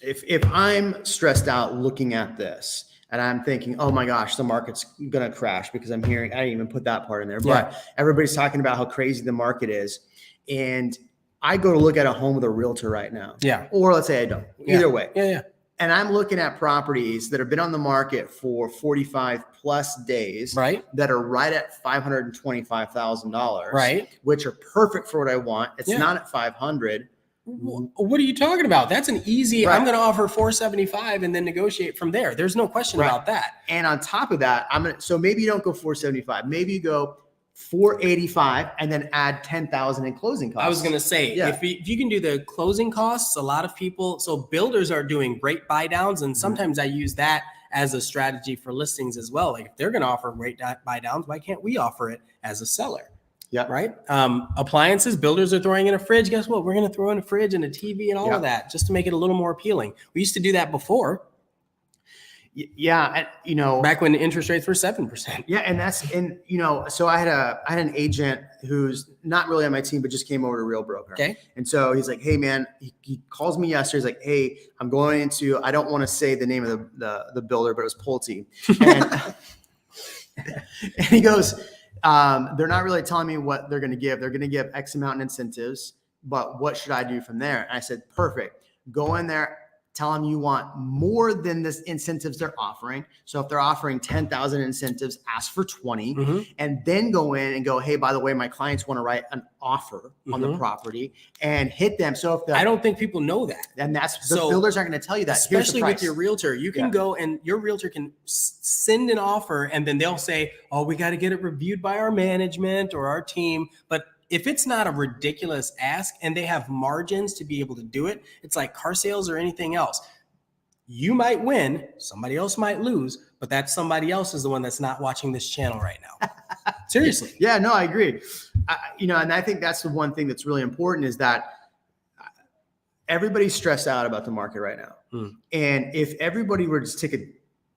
if I'm stressed out looking at this, and I'm thinking, oh my gosh, the market's going to crash because I didn't even put that part in there, but everybody's talking about how crazy the market is. And I go to look at a home with a realtor right now. Yeah. Or let's say I don't. Either way. Yeah. And I'm looking at properties that have been on the market for 45 plus days, right? That are right at $525,000, right? Which are perfect for what I want. It's not at 500. What are you talking about? That's an easy, I'm going to offer 475 and then negotiate from there. There's no question about that. And on top of that, so maybe you don't go 475, maybe you go 485 and then add 10,000 in closing costs. I was going to say, if you can do the closing costs, a lot of people, so builders are doing great buy downs. And sometimes I use that as a strategy for listings as well. Like if they're going to offer great buy downs, why can't we offer it as a seller? Yeah. Right. Appliances, builders are throwing in a fridge. Guess what? We're going to throw in a fridge and a TV and all of that just to make it a little more appealing. We used to do that before. Yeah. And, back when the interest rates were 7%. Yeah. And so I had an agent who's not really on my team, but just came over to Real Broker. Okay. And so he's like, hey man, he calls me yesterday. He's like, hey, I'm going into, I don't want to say the name of the builder, but it was Pulte. And he goes, they're not really telling me what they're going to give. They're going to give X amount in incentives, but what should I do from there? And I said, perfect. Go in there, tell them you want more than the incentives they're offering. So if they're offering 10,000 incentives, ask for 20, and then go in and go, hey, by the way, my clients want to write an offer on the property and hit them. So if I don't think people know that. And that's the builders aren't going to tell you that. Especially with your realtor, you can go and your realtor can send an offer and then they'll say, oh, we got to get it reviewed by our management or our team. But if it's not a ridiculous ask and they have margins to be able to do it, it's like car sales or anything else. You might win, somebody else might lose, but that somebody else is the one that's not watching this channel right now. Seriously. Yeah, no, I agree. And I think that's the one thing that's really important is that everybody's stressed out about the market right now. And if everybody were to just take a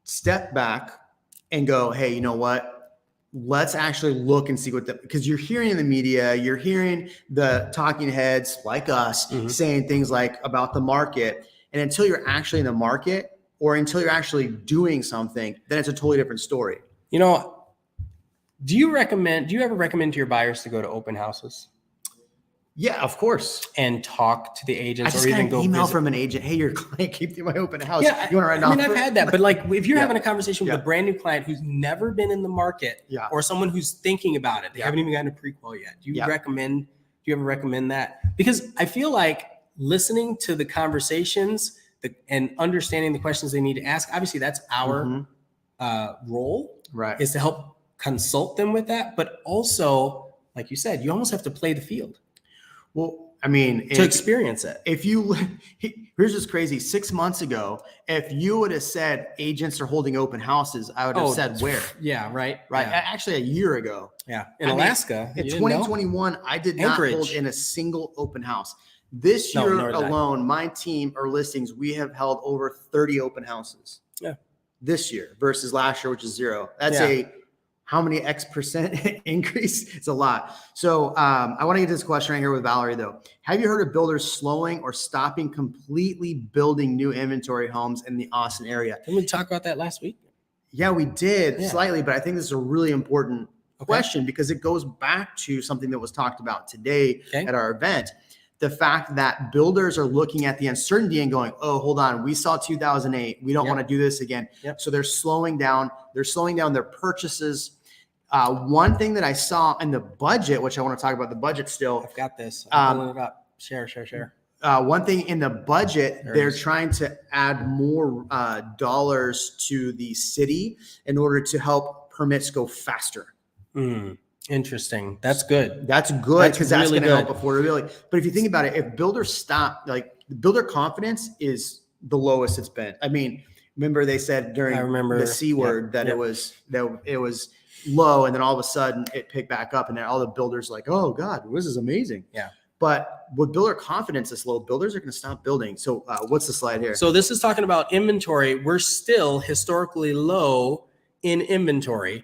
step back and go, hey, you know what? Let's actually look and see because you're hearing in the media, you're hearing the talking heads like us saying things like about the market. And until you're actually in the market or until you're actually doing something, then it's a totally different story. Do you ever recommend to your buyers to go to open houses? Yeah, of course. And talk to the agents, I just got an email from an agent. Hey, your client keep my open house. Yeah, you want to write an offer? I've had that, but like if you're having a conversation with a brand new client who's never been in the market, or someone who's thinking about it, they haven't even gotten a pre-qual yet. Do you ever recommend that? Because I feel like listening to the conversations and understanding the questions they need to ask. Obviously, that's our role, right? Is to help consult them with that, but also, like you said, you almost have to play the field. Well, I mean, to experience it. Here's what's crazy. 6 months ago, if you would have said agents are holding open houses, I would have said where. Yeah, right. Right. Yeah. Actually, a year ago. Yeah. In Alaska. In 2021, I did not hold in a single open house. This year alone, my team or listings, we have held over 30 open houses. Yeah. This year versus last year, which is 0. That's how many X% increase? It's a lot. So I want to get to this question right here with Valerie though. Have you heard of builders slowing or stopping completely building new inventory homes in the Austin area? Didn't we talk about that last week? Yeah, we did slightly, but I think this is a really important question because it goes back to something that was talked about today at our event. The fact that builders are looking at the uncertainty and going, oh, hold on, we saw 2008. We don't want to do this again. So they're slowing down. They're slowing down their purchases. One thing that I saw in the budget, which I want to talk about the budget still. I've got this. I'm pulling it up. Share. One thing in the budget, they're trying to add more dollars to the city in order to help permits go faster. Interesting. That's good. That's good because that's really going to help good. affordability. But if you think about it, if builders stop, like builder confidence is the lowest it's been. I mean, remember they said during the C word that it was low, and then all of a sudden it picked back up, and then all the builders like, oh God, this is amazing. Yeah. But with builder confidence is low, builders are going to stop building. So what's the slide here? So this is talking about inventory. We're still historically low in inventory,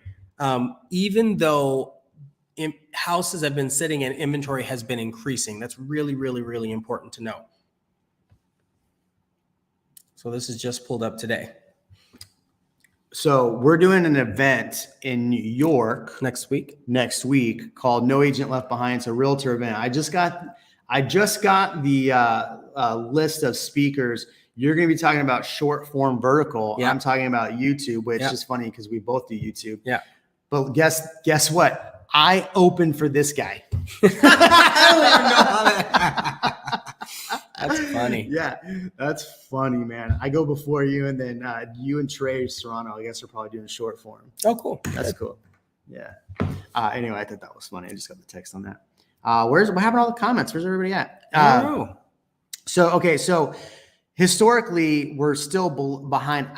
even though houses have been sitting and inventory has been increasing. That's really, really, really important to know. So this is just pulled up today. So we're doing an event in New York next week called No Agent Left Behind. It's a realtor event. I just got the list of speakers. You're going to be talking about short form vertical. Yeah. I'm talking about YouTube, which is funny because we both do YouTube. Yeah. But guess what? I opened for this guy. I don't even know how that. That's funny. Yeah, that's funny, man. I go before you, and then you and Trey Serrano, I guess, are probably doing short form. Oh, cool. That's cool. Yeah. Anyway, I thought that was funny. I just got the text on that. What happened to all the comments? Where's everybody at? I don't know. So historically, we're still behind.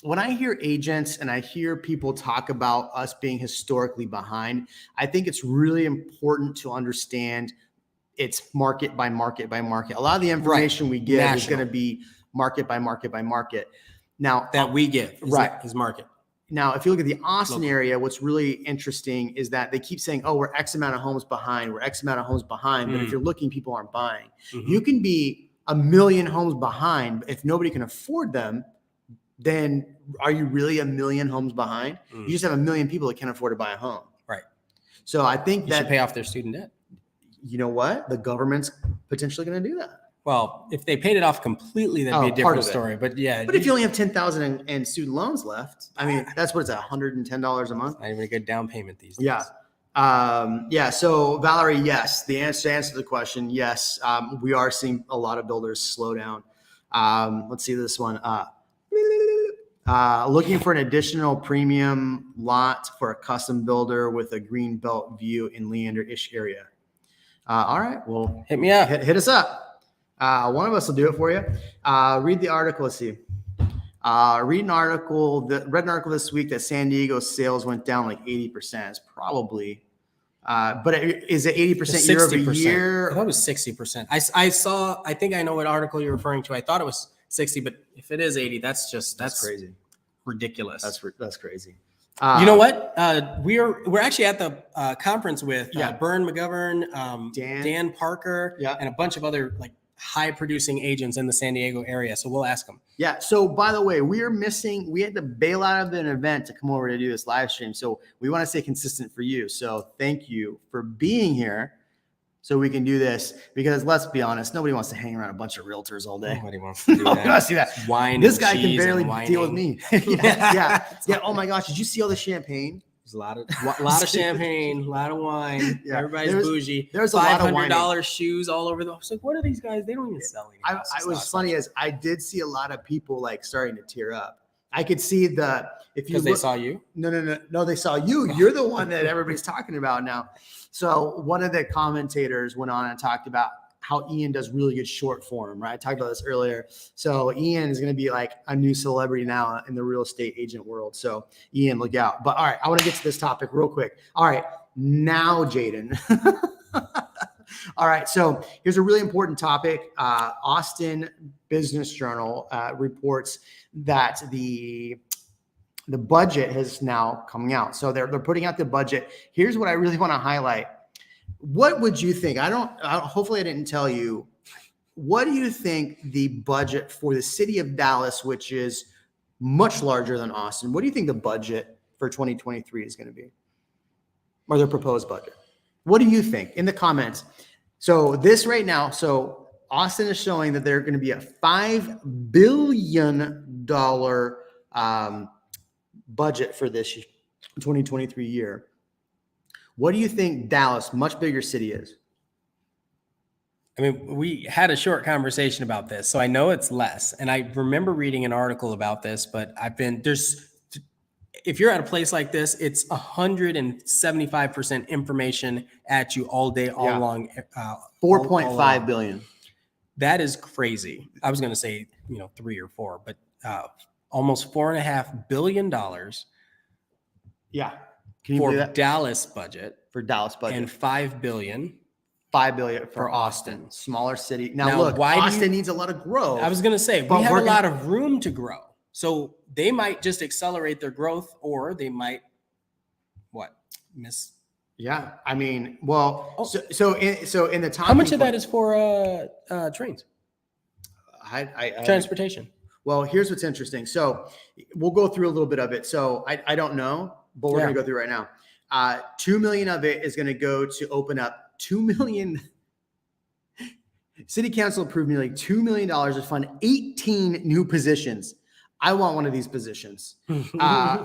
When I hear agents and I hear people talk about us being historically behind, I think it's really important to understand it's market by market by market. A lot of the information we give is going to be market by market by market. Now that we give is market. Now, if you look at the Austin area, what's really interesting is that they keep saying, oh, we're X amount of homes behind. We're X amount of homes behind. But if you're looking, people aren't buying. You can be 1 million homes behind. But if nobody can afford them, then are you really 1 million homes behind? You just have 1 million people that can't afford to buy a home. Right. So I think you should pay off their student debt. You know what? The government's potentially going to do that. Well, if they paid it off completely, that'd be a different story. But yeah. But if you only have $10,000 in student loans left, I mean, that's what it's at, $110 a month. Not even a good down payment these days. Yeah. So Valerie, yes, the answer to the question, yes, we are seeing a lot of builders slow down. Let's see this one. Looking for an additional premium lot for a custom builder with a green belt view in Leander-ish area. All right. Well, hit me up. Hit us up. One of us will do it for you. Read the article. Let's see. Read an article. Read an article this week that San Diego sales went down like 80%. It's probably, but is it 80% year over year? I thought it was 60%. I think I know what article you're referring to. I thought it was 60, but if it is 80, that's crazy, ridiculous. That's crazy. You know what? We're actually at the conference with Byrne McGovern, Dan Parker, and a bunch of other like high producing agents in the San Diego area. So we'll ask them. Yeah. So by the way, we had to bail out of an event to come over to do this live stream. So we want to stay consistent for you. So thank you for being here. So we can do this because let's be honest, nobody wants to hang around a bunch of realtors all day. Nobody wants to do that. I see that. Wine. This guy can barely deal with me. Yeah. Oh my gosh, did you see all the champagne? There's a lot of champagne, a lot of wine. Yeah. Everybody's bougie. There's a lot of $500 shoes all over the. I was like, what are these guys? They don't even sell anything. It was funny as I did see a lot of people like starting to tear up. I could see because they saw you. No, they saw you. You're the one that everybody's talking about now. So one of the commentators went on and talked about how Ian does really good short form, right? I talked about this earlier. So Ian is going to be like a new celebrity now in the real estate agent world. So Ian, look out. But all right, I want to get to this topic real quick. All right, now Jaden. All right, so here's a really important topic. Austin Business Journal reports that the budget is now coming out. So they're putting out the budget. Here's what I really want to highlight. What would you think? Hopefully I didn't tell you. What do you think the budget for the city of Dallas, which is much larger than Austin, what do you think the budget for 2023 is going to be? Or their proposed budget? What do you think? In the comments. So this right now, so Austin is showing that they're going to be a $5 billion budget for this 2023 year. What do you think Dallas, much bigger city, is? I mean, we had a short conversation about this, so I know it's less. And I remember reading an article about this, but if you're at a place like this, it's 175% information at you all day, all along. 4.5 billion. That is crazy. I was going to say, 3 or 4, but almost $4.5 billion. Yeah. For Dallas budget. For Dallas budget. And $5 billion. $5 billion for Austin. Smaller city. Now look, Austin needs a lot of growth. I was going to say, we have a lot of room to grow. So they might just accelerate their growth, or they might miss. Yeah. I mean, well, so in the top. How much of that is for trains? Transportation. Well, here's what's interesting. So we'll go through a little bit of it. So I don't know, but we're going to go through right now. 2 million of it is going to go to open up 2 million. City Council approved nearly $2 million to fund 18 new positions. I want one of these positions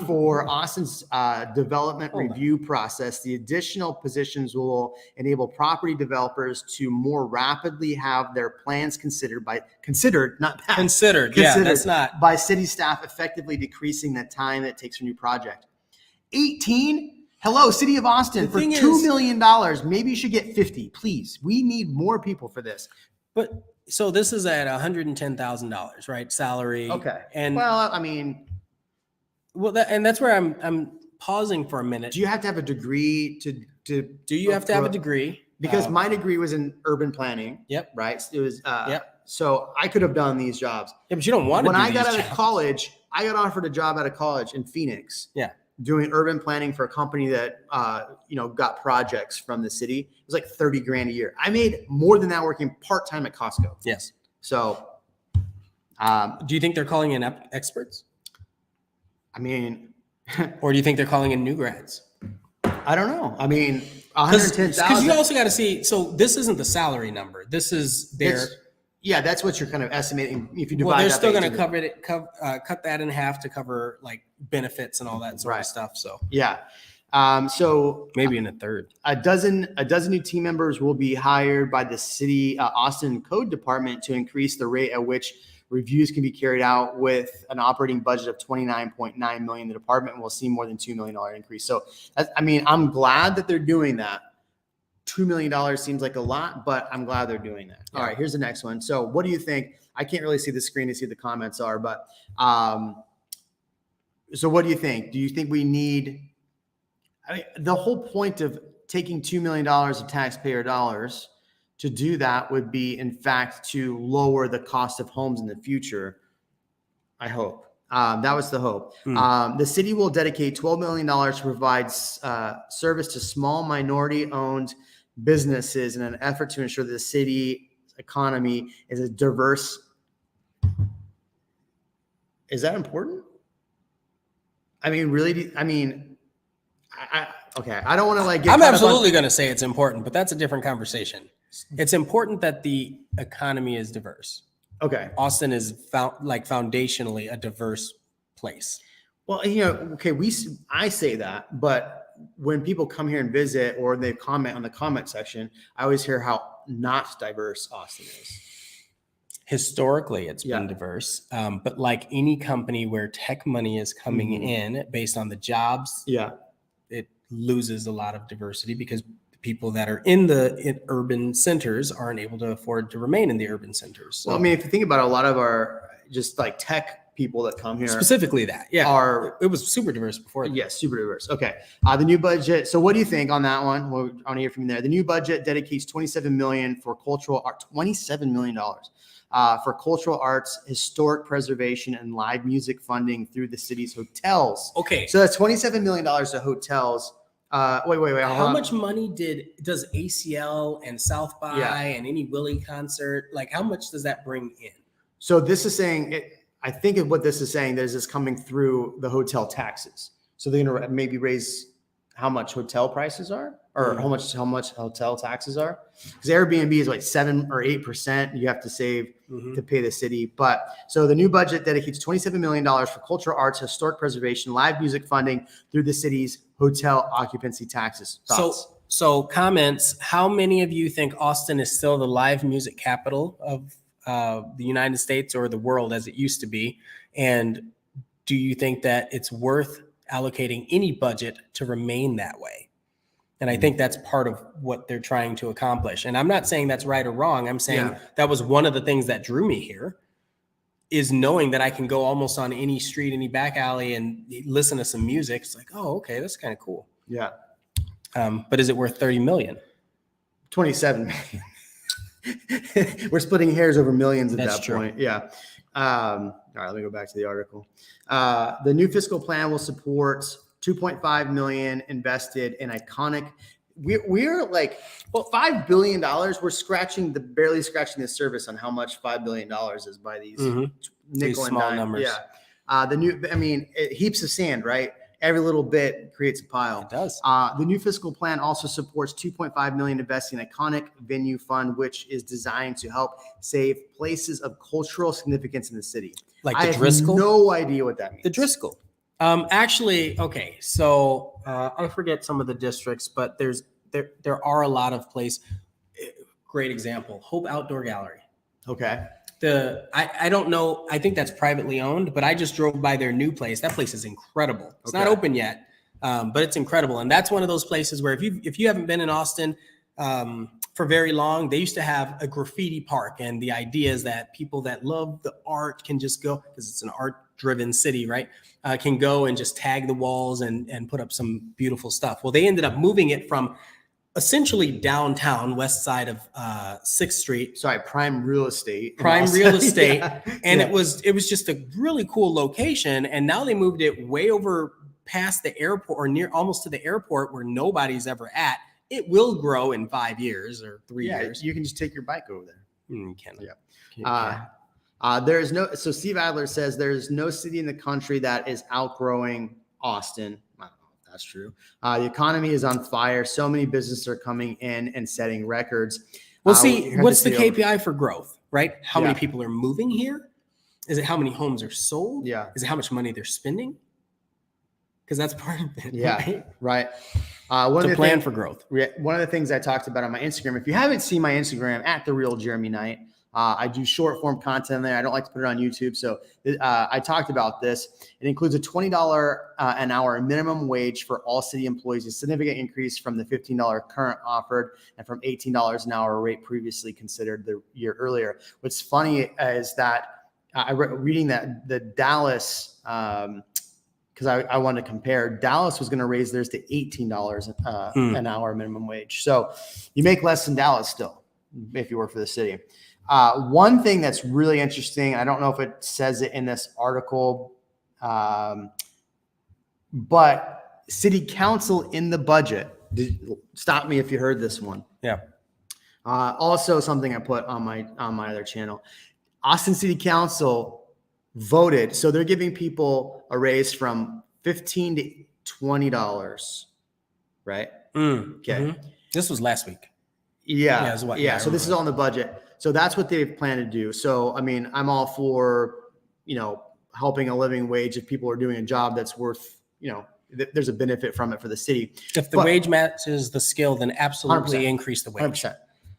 for Austin's development review process. The additional positions will enable property developers to more rapidly have their plans considered by city staff, effectively decreasing the time it takes for a new project. 18. Hello, City of Austin, for $2 million. Maybe you should get 50, please. We need more people for this. But so this is at $110,000, right? Salary. Okay. And that's where I'm pausing for a minute. Do you have to have a degree to do you have to have a degree? Because my degree was in urban planning. Yep. Right. It was. So I could have done these jobs. Yeah, but you don't want to. When I got out of college, I got offered a job out of college in Phoenix. Yeah. Doing urban planning for a company that, got projects from the city. It was like $30,000 a year. I made more than that working part-time at Costco. Yes. So, do you think they're calling in experts? I mean, or do you think they're calling in new grads? I don't know. I mean, 110,000. Because you also got to see, so this isn't the salary number. This is their. Yeah, that's what you're kind of estimating. If you divide, they're still going to cut that in half to cover like benefits and all that sort of stuff. So yeah, so maybe in a third. A dozen new team members will be hired by the city Austin Code Department to increase the rate at which reviews can be carried out. With an operating budget of $29.9 million, the department will see more than $2 million increase. So I'm glad that they're doing that. $2 million seems like a lot, but I'm glad they're doing that. All right, here's the next one. So what do you think? I can't really see the screen to see what the comments are, but so what do you think? Do you think we need, the whole point of taking $2 million of taxpayer dollars to do that would be, in fact, to lower the cost of homes in the future. I hope. That was the hope. The city will dedicate $12 million to provide service to small minority-owned businesses in an effort to ensure that the city economy is a diverse. Is that important? I mean, really? I mean, okay. I don't want to get. I'm absolutely going to say it's important, but that's a different conversation. It's important that the economy is diverse. Okay. Austin is foundationally a diverse place. Well, okay, I say that, but when people come here and visit or they comment on the comment section, I always hear how not diverse Austin is. Historically, it's been diverse, but like any company where tech money is coming in based on the jobs, it loses a lot of diversity because people that are in urban centers aren't able to afford to remain in the urban centers. So, well, I mean, if you think about it, a lot of our just like tech people that come here, specifically that, it was super diverse before that. Yes, super diverse. Okay, the new budget. So, what do you think on that one? Well, I want to hear from you there. The new budget dedicates $27 million for cultural art. $27 million for cultural arts, historic preservation, and live music funding through the city's hotels. Okay, so that's $27 million to hotels. Wait. How much money does ACL and South by and any Willie concert, like how much does that bring in? So this is saying, I think of what this is saying, there's this coming through the hotel taxes. So they're going to maybe raise how much hotel prices are, or how much hotel taxes are. Because Airbnb is like 7 or 8% you have to save to pay the city. But so the new budget dedicates $27 million for cultural arts, historic preservation, live music funding through the city's hotel occupancy taxes. Thoughts? So comments, how many of you think Austin is still the live music capital of the United States or the world as it used to be? And do you think that it's worth allocating any budget to remain that way. And I think that's part of what they're trying to accomplish. And I'm not saying that's right or wrong. I'm saying that was one of the things that drew me here, is knowing that I can go almost on any street, any back alley and listen to some music. It's like, oh, okay, that's kind of cool. Yeah. But is it worth 30 million? 27 million. We're splitting hairs over millions at that point. Yeah. All right, let me go back to the article. The new fiscal plan will support $2.5 million invested in iconic. We're like, well, $5 billion. We're barely scratching the surface on how much $5 billion is by these nickel and dime numbers. Yeah. Heaps of sand, right? Every little bit creates a pile. It does. The new fiscal plan also supports $2.5 million investing in iconic venue fund, which is designed to help save places of cultural significance in the city. Like the Driscoll? I have no idea what that means. The Driscoll. Actually, okay. So I forget some of the districts, but there are a lot of places. Great example, Hope Outdoor Gallery. Okay. I don't know. I think that's privately owned, but I just drove by their new place. That place is incredible. It's not open yet, but it's incredible. And that's one of those places where if you haven't been in Austin for very long, they used to have a graffiti park. And the idea is that people that love the art can just go, because it's an art-driven city, right? Can go and just tag the walls and put up some beautiful stuff. Well, they ended up moving it from essentially downtown, west side of 6th Street. Sorry, prime real estate. And it was just a really cool location. And now they moved it way over past the airport, or near almost to the airport, where nobody's ever at. It will grow in 5 years or 3 years. You can just take your bike over there. You can. Yeah. So Steve Adler says there's no city in the country that is outgrowing Austin. I don't know if that's true. The economy is on fire. So many businesses are coming in and setting records. Well, what's the KPI for growth, right? How many people are moving here? Is it how many homes are sold? Yeah. Is it how much money they're spending? Because that's part of it. Yeah. Right. To plan for growth. One of the things I talked about on my Instagram, if you haven't seen my Instagram at The Real Jeremy Knight, I do short form content there. I don't like to put it on YouTube. So I talked about this. It includes a $20 an hour minimum wage for all city employees, a significant increase from the $15 current offered and from $18 an hour rate previously considered the year earlier. What's funny is that reading that the Dallas, because I wanted to compare, Dallas was going to raise theirs to $18 an hour minimum wage. So you make less than Dallas still if you work for the city. One thing that's really interesting, I don't know if it says it in this article, but city council in the budget, stop me if you heard this one. Yeah. Also something I put on my other channel, Austin City Council voted. So they're giving people a raise from $15 to $20, right? Okay. Mm-hmm. This was last week. Yeah. So this is all in the budget. So that's what they've planned to do. So, I mean, I'm all for, helping a living wage if people are doing a job that's worth, there's a benefit from it for the city. If the wage matches the skill, then absolutely 100%. Increase the wage. 100%.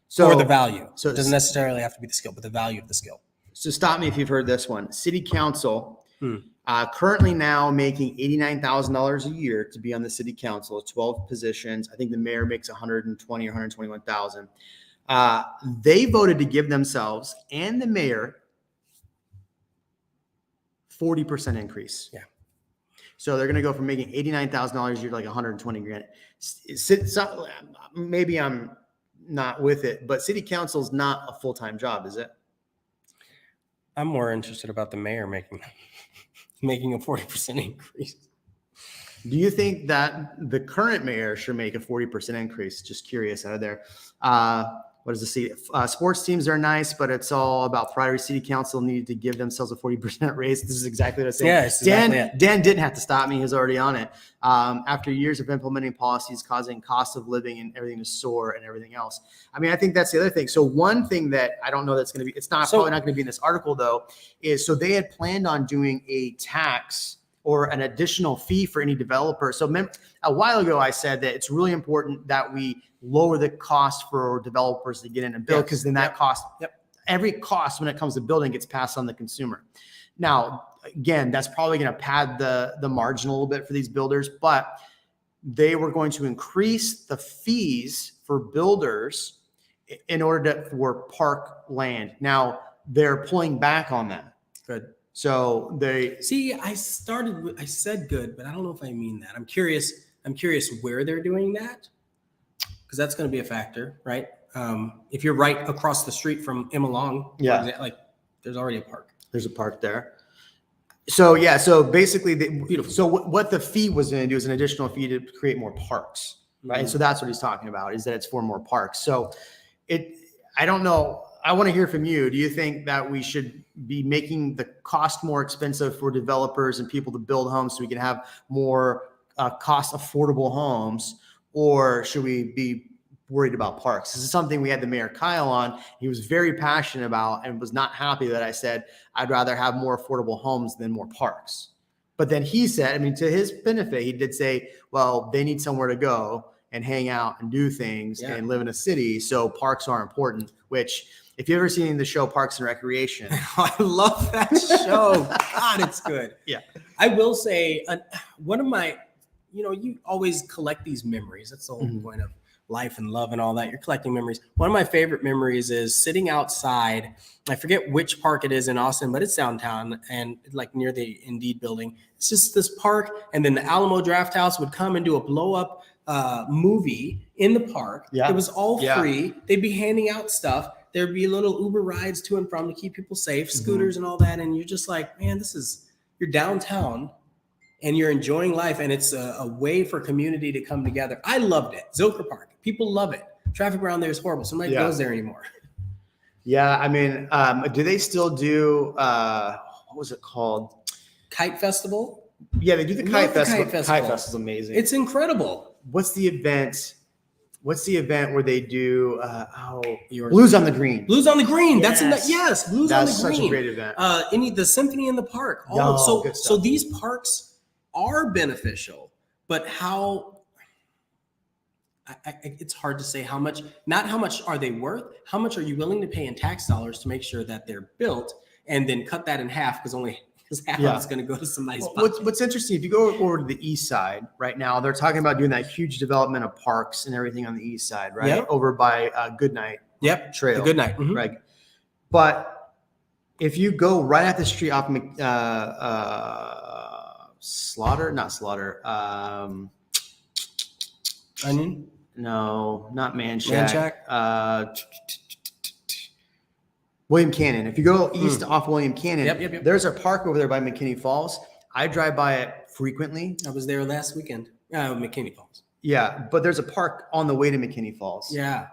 So, or the value. So it doesn't necessarily have to be the skill, but the value of the skill. So stop me if you've heard this one. City council currently now making $89,000 a year to be on the city council, 12 positions. I think the mayor makes 120 or 121,000. They voted to give themselves and the mayor 40% increase. Yeah. So they're going to go from making $89,000 a year to like 120 grand. Maybe I'm not with it, but city council is not a full-time job, is it? I'm more interested about the mayor making a 40% increase. Do you think that the current mayor should make a 40% increase? Just curious out of there. What does the city? Sports teams are nice, but it's all about priority. City council needed to give themselves a 40% raise. This is exactly what I said. Yeah, exactly Dan didn't have to stop me. He's already on it. After years of implementing policies causing cost of living and everything to soar and everything else. I mean, I think that's the other thing. So one thing that I don't know that's going to be, probably not going to be in this article though, is so they had planned on doing a tax or an additional fee for any developer. So a while ago, I said that it's really important that we lower the cost for developers to get in and build, because then that cost, every cost when it comes to building gets passed on the consumer. Now, again, that's probably going to pad the margin a little bit for these builders, but they were going to increase the fees for builders in order for park land. Now they're pulling back on that. Good. So they see, I said good, but I don't know if I mean that. I'm curious where they're doing that, because that's going to be a factor, right? If you're right across the street from Emma Long, like there's already a park. There's a park there. So yeah, so basically, beautiful. So what the fee was going to do is an additional fee to create more parks, right? And so that's what he's talking about, is that it's for more parks. So I don't know. I want to hear from you. Do you think that we should be making the cost more expensive for developers and people to build homes so we can have more cost affordable homes, or should we be worried about parks? This is something we had the Mayor Kyle on. He was very passionate about and was not happy that I said, I'd rather have more affordable homes than more parks. But then he said, I mean, to his benefit, he did say, well, they need somewhere to go and hang out and do things and live in a city. So parks are important, which if you've ever seen the show Parks and Recreation. I love that show. God, it's good. Yeah. I will say one of my, you always collect these memories. That's the whole point of life and love and all that. You're collecting memories. One of my favorite memories is sitting outside. I forget which park it is in Austin, but it's downtown and like near the Indeed building. It's just this park. And then the Alamo Draft House would come and do a blow up movie in the park. Yeah. It was all free. They'd be handing out stuff. There'd be little Uber rides to and from to keep people safe, scooters and all that. And you're just like, man, you're downtown and you're enjoying life. And it's a way for community to come together. I loved it. Zilker Park. People love it. Traffic around there is horrible. So nobody goes there anymore. Yeah. I mean, do they still do, what was it called? Kite Festival? Yeah, they do the Kite Festival. Kite Festival is amazing. It's incredible. What's the event where they do Blues on the Green? Blues on the Green. Yes. Blues on the Green. That's such a great event. The Symphony in the Park. So these parks are beneficial, but it's hard to say how much are they worth? How much are you willing to pay in tax dollars to make sure that they're built, and then cut that in half because half of it's going to go to some nice spots. What's interesting, if you go over to the east side right now, they're talking about doing that huge development of parks and everything on the east side, right? Yep. Over by Goodnight Trail. The Goodnight. Mm-hmm. Right. But if you go right at the street off Onion? No, not Manchac. William Cannon. If you go east off William Cannon, yep. There's a park over there by McKinney Falls. I drive by it frequently. I was there last weekend. McKinney Falls. Yeah, but there's a park on the way to McKinney Falls. Yeah.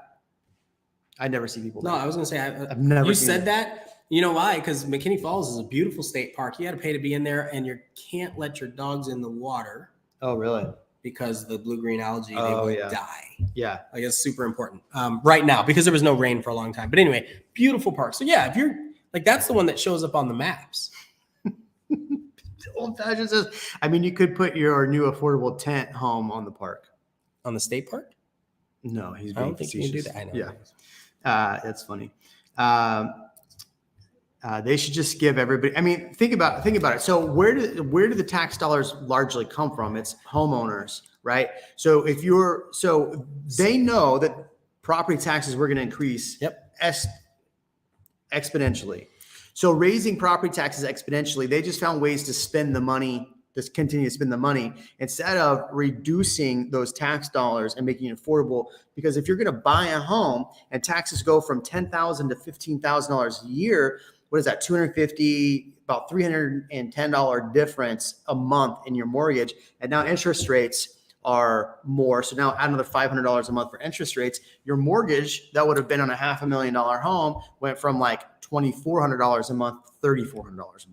I never see people. No, I was going to say, I've never you said that. You know why? Because McKinney Falls is a beautiful state park. You got to pay to be in there, and you can't let your dogs in the water. Oh, really? Because the blue-green algae, they will die. Yeah. Like, it's super important right now because there was no rain for a long time. But anyway, beautiful park. So yeah, if you're like, that's the one that shows up on the maps. Old fashioned says, I mean, you could put your new affordable tent home on the park. On the state park? No, he's being I don't think facetious. you can do that. I know. Yeah. That's funny. They should just give everybody. I mean, think about it. So where do the tax dollars largely come from? It's homeowners, right? So they know that property taxes were going to increase exponentially. So raising property taxes exponentially, they just found ways to spend the money, just continue to spend the money instead of reducing those tax dollars and making it affordable. Because if you're going to buy a home and taxes go from $10,000 to $15,000 a year, what is that? $250, about $310 difference a month in your mortgage. And now interest rates are more. So now add another $500 a month for interest rates. Your mortgage that would have been on a $500,000 home went from like $2,400 a month to $3,400 a month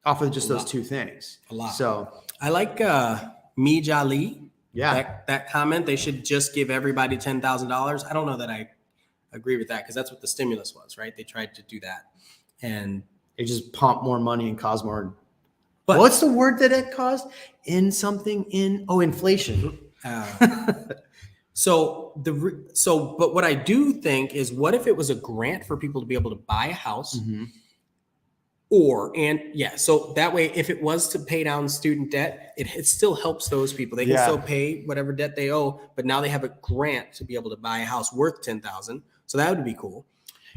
off of just those two things. A lot. So I like Mij Ali. Yeah. That comment, they should just give everybody $10,000. I don't know that I agree with that because that's what the stimulus was, right? They tried to do that, and it just pumped more money and caused more. But what's the word that it caused? Inflation. But what I do think is, what if it was a grant for people to be able to buy a house, So that way, if it was to pay down student debt, it still helps those people. They can still pay whatever debt they owe, but now they have a grant to be able to buy a house worth $10,000. So that would be cool.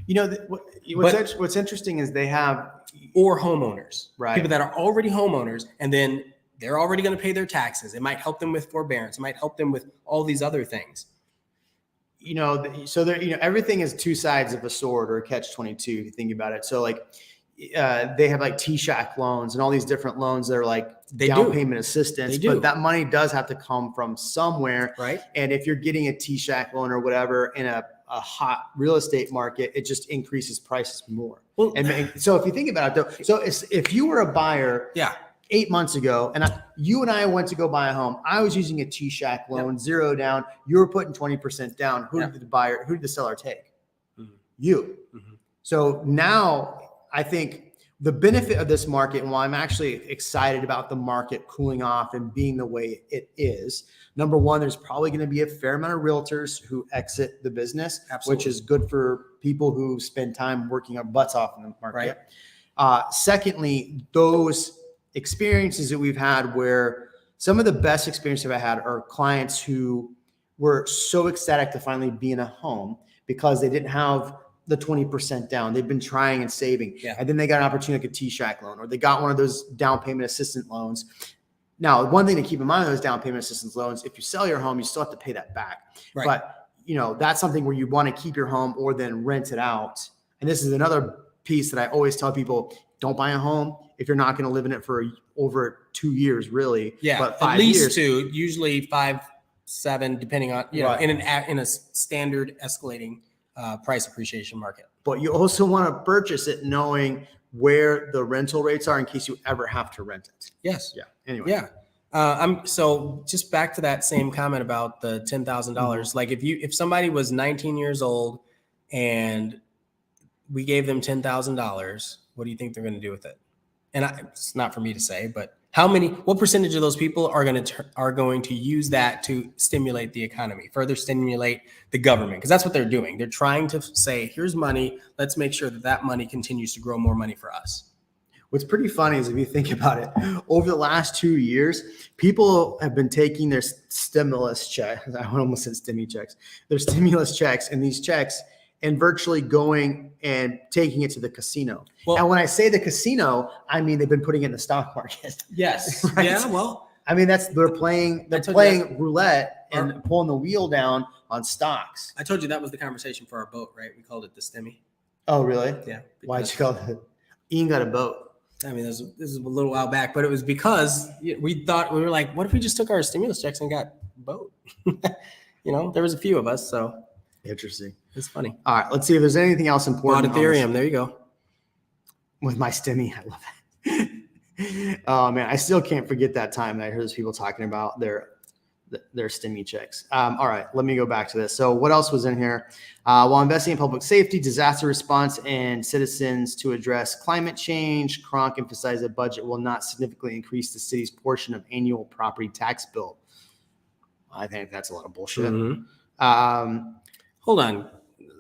What's interesting is they have homeowners, right? People that are already homeowners, and then they're already going to pay their taxes. It might help them with forbearance. It might help them with all these other things. So there, everything is two sides of a sword or a catch-22 if you think about it. So like they have like T-Shack loans and all these different loans that are like down payment assistance, but that money does have to come from somewhere. Right. And if you're getting a T-Shack loan or whatever in a hot real estate market, it just increases prices more. Well, and so if you think about it though, so if you were a buyer 8 months ago and you and I went to go buy a home, I was using a T-Shack loan, 0 down. You were putting 20% down. Who did the seller take? Mm-hmm. You. Mm-hmm. So now I think the benefit of this market, and while I'm actually excited about the market cooling off and being the way it is, number one, there's probably going to be a fair amount of realtors who exit the business, which is good for people who spend time working our butts off in the market. Right. Secondly, those experiences that we've had where some of the best experiences I've had are clients who were so ecstatic to finally be in a home because they didn't have the 20% down. They've been trying and saving. Yeah. And then they got an opportunity like a T-Shack loan, or they got one of those down payment assistance loans. Now, one thing to keep in mind with those down payment assistance loans, if you sell your home, you still have to pay that back. Right. But that's something where you want to keep your home or then rent it out. And this is another piece that I always tell people, don't buy a home if you're not going to live in it for over 2 years, really. Yeah. But 5 years. At least 2, usually 5, 7, depending on, in a standard escalating price appreciation market. But you also want to purchase it knowing where the rental rates are in case you ever have to rent it. Yes. Yeah. Anyway. Yeah. So just back to that same comment about the $10,000. Like if somebody was 19 years old and we gave them $10,000, what do you think they're going to do with it? And it's not for me to say, but what percentage of those people are going to use that to stimulate the economy, further stimulate the government? Because that's what they're doing. They're trying to say, here's money. Let's make sure that money continues to grow more money for us. What's pretty funny is if you think about it, over the last 2 years, people have been taking their stimulus checks. I almost said stimmy checks. Their stimulus checks and these checks and virtually going and taking it to the casino. Well, and when I say the casino, I mean they've been putting it in the stock market. Yes. Right? Yeah. Well, I mean they're playing roulette and pulling the wheel down on stocks. I told you that was the conversation for our boat, right? We called it the stimmy. Oh, really? Yeah. Why'd you call it? Ian got a boat. I mean, this is a little while back, but it was because we were like, what if we just took our stimulus checks and got a boat? There was a few of us, so. Interesting. It's funny. All right, let's see if there's anything else important. Bought Ethereum. There you go. With my stimmy, I love it. Oh man, I still can't forget that time that I heard those people talking about their stimmy checks. All right, let me go back to this. So what else was in here? While investing in public safety, disaster response, and citizens to address climate change, Kronk emphasized the budget will not significantly increase the city's portion of annual property tax bill. I think that's a lot of bullshit. Mm-hmm. Hold on.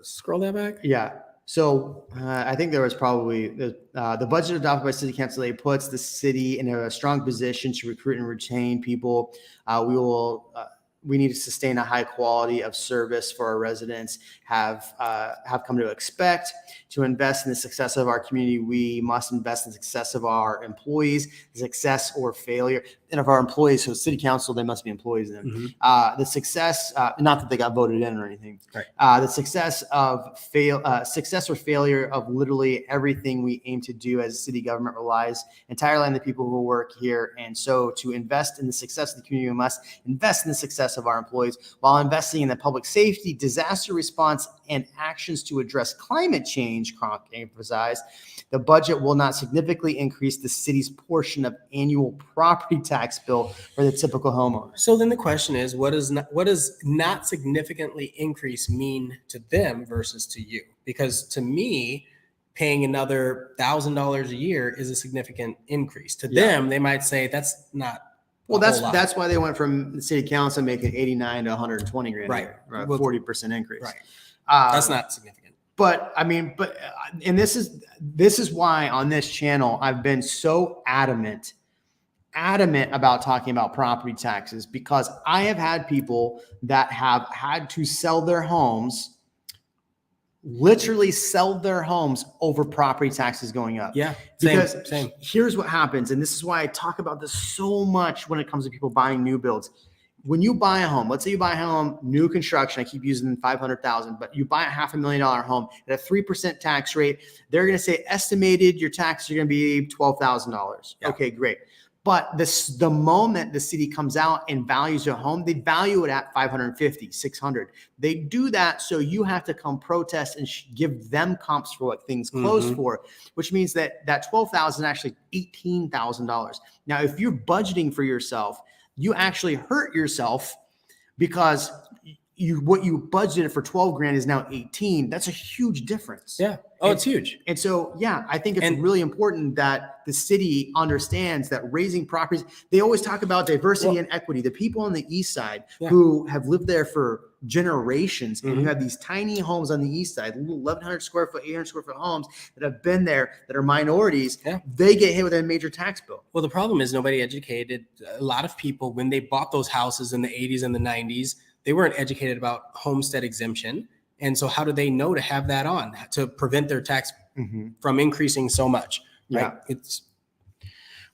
Scroll that back. Yeah. So I think there was probably the budget adopted by City Council today puts the city in a strong position to recruit and retain people. We need to sustain a high quality of service for our residents have come to expect. To invest in the success of our community, we must invest in the success of our employees, the success or failure. And of our employees, so City Council, they must be employees then. Mm-hmm. The success, not that they got voted in or anything. Right. The success or failure of literally everything we aim to do as a city government relies entirely on the people who work here. And so to invest in the success of the community, we must invest in the success of our employees while investing in the public safety, disaster response, and actions to address climate change, Kronk emphasized. The budget will not significantly increase the city's portion of annual property tax bill for the typical homeowner. So then the question is, what does not significantly increase mean to them versus to you? Because to me, paying another $1,000 a year is a significant increase. To them, they might say that's not. Well, that's why they went from the city council making 89 to 120 grand, right? 40% increase. Right. That's not significant. But I mean, and this is why on this channel I've been so adamant about talking about property taxes, because I have had people that have had to sell their homes, literally sell their homes over property taxes going up. Yeah, because same. Here's what happens, and this is why I talk about this so much when it comes to people buying new builds. When you buy a home, let's say you buy a home, new construction, I keep using 500,000, but you buy a $500,000 home at a 3% tax rate, they're going to say estimated your taxes are going to be $12,000. Yeah. Okay, great. But the moment the city comes out and values your home, they value it at 550, 600. They do that so you have to come protest and give them comps for what things closed for, which means that $12,000 is actually $18,000. Now, if you're budgeting for yourself, you actually hurt yourself, because what you budgeted for 12 grand is now 18. That's a huge difference. Yeah. Oh, it's huge. And so, yeah, I think it's really important that the city understands that raising properties, they always talk about diversity and equity. The people on the east side who have lived there for generations and who have these tiny homes on the east side, 1,100 square foot, 800 square foot homes that have been there, that are minorities, they get hit with a major tax bill. Well, the problem is nobody educated. A lot of people, when they bought those houses in the 80s and the 90s, they weren't educated about homestead exemption. And so how do they know to have that on to prevent their tax from increasing so much? Right? Yeah. It's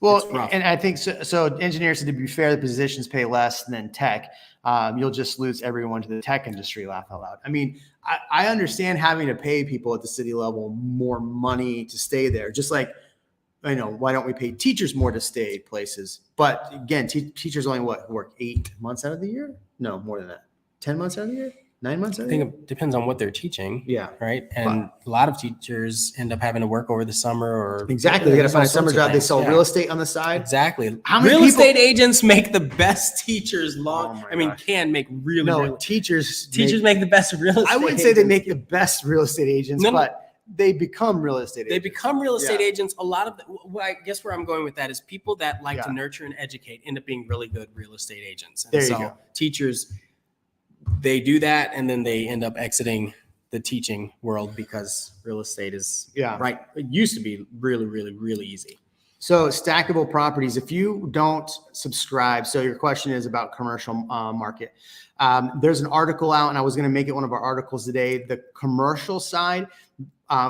rough. And I think so engineers, to be fair, the positions pay less than tech. You'll just lose everyone to the tech industry, laugh out loud. I mean, I understand having to pay people at the city level more money to stay there. Just like, why don't we pay teachers more to stay places? But again, teachers only work 8 months out of the year? No, more than that. 10 months out of the year? 9 months out of the year? I think it depends on what they're teaching. Yeah. Right. And a lot of teachers end up having to work over the summer or. Exactly. They got to find a summer job. They sell real estate on the side. Exactly. Real estate agents make the best teachers can make really teachers make the best real estate. I wouldn't say they make the best real estate agents, but they become real estate agents. They become real estate agents. A lot of I guess where I'm going with that is people that like to nurture and educate end up being really good real estate agents. And there you go. Teachers, they do that and then they end up exiting the teaching world because real estate is right. It used to be really, really, really easy. So stackable properties, if you don't subscribe, so your question is about commercial market. There's an article out, and I was going to make it one of our articles today. The commercial side,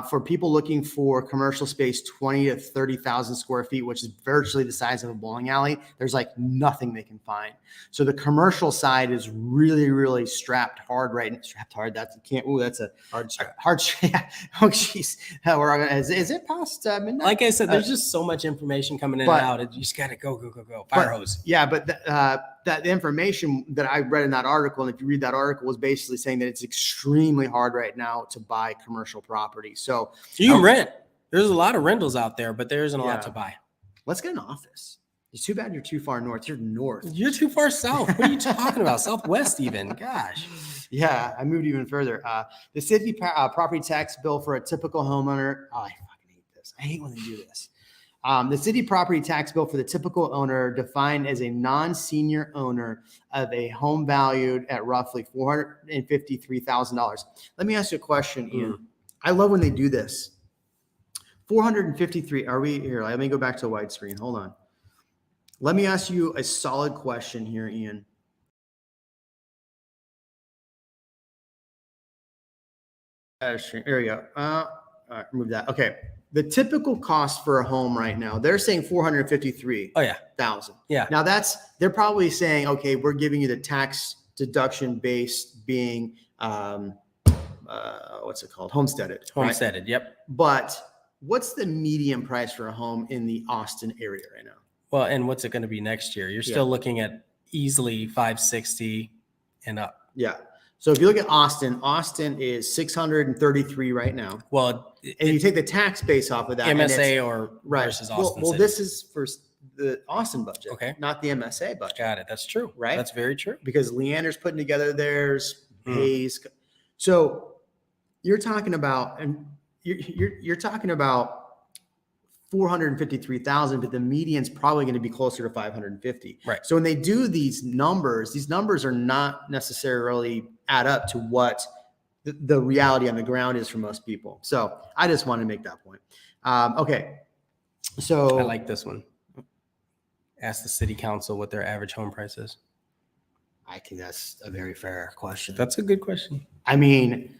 for people looking for commercial space, 20 to 30,000 square feet, which is virtually the size of a bowling alley, there's like nothing they can find. So the commercial side is really, really strapped hard right now. Strapped hard. That's a hard strap. Yeah. Oh, geez. Is it past midnight? Like I said, there's just so much information coming in and out. You just got to go. Fire hose. Yeah. But that information that I read in that article, and if you read that article, was basically saying that it's extremely hard right now to buy commercial property. So you can rent. There's a lot of rentals out there, but there isn't a lot to buy. Let's get an office. It's too bad you're too far north. You're north. You're too far south. What are you talking about? Southwest even. Gosh. Yeah, I moved even further. The city property tax bill for a typical homeowner. Oh, I fucking hate this. I hate when they do this. The city property tax bill for the typical owner defined as a non-senior owner of a home valued at roughly $453,000. Let me ask you a question, Ian. I love when they do this. 453. Are we here? Let me go back to a widescreen. Hold on. Let me ask you a solid question here, Ian. There we go. All right, remove that. Okay. The typical cost for a home right now, they're saying 453. Oh yeah. Thousand. Yeah. Now they're probably saying, okay, we're giving you the tax deduction based being, what's it called? Homesteaded. Homesteaded. Right? Yep. But what's the median price for a home in the Austin area right now? Well, and what's it going to be next year? You're still looking at easily 560 and up. Yeah. So if you look at Austin is 633 right now. Well, and you take the tax base off of that. MSA or versus Austin. Well, this is for the Austin budget, okay, not the MSA budget. Got it. That's true. Right. That's very true. Because Leander's putting together theirs, Hayes. So you're talking about, and you're talking about 453,000, but the median's probably going to be closer to 550. Right. So when they do these numbers are not necessarily add up to what the reality on the ground is for most people. So I just want to make that point. Okay. So I like this one. Ask the city council what their average home price is. I think that's a very fair question. That's a good question. I mean,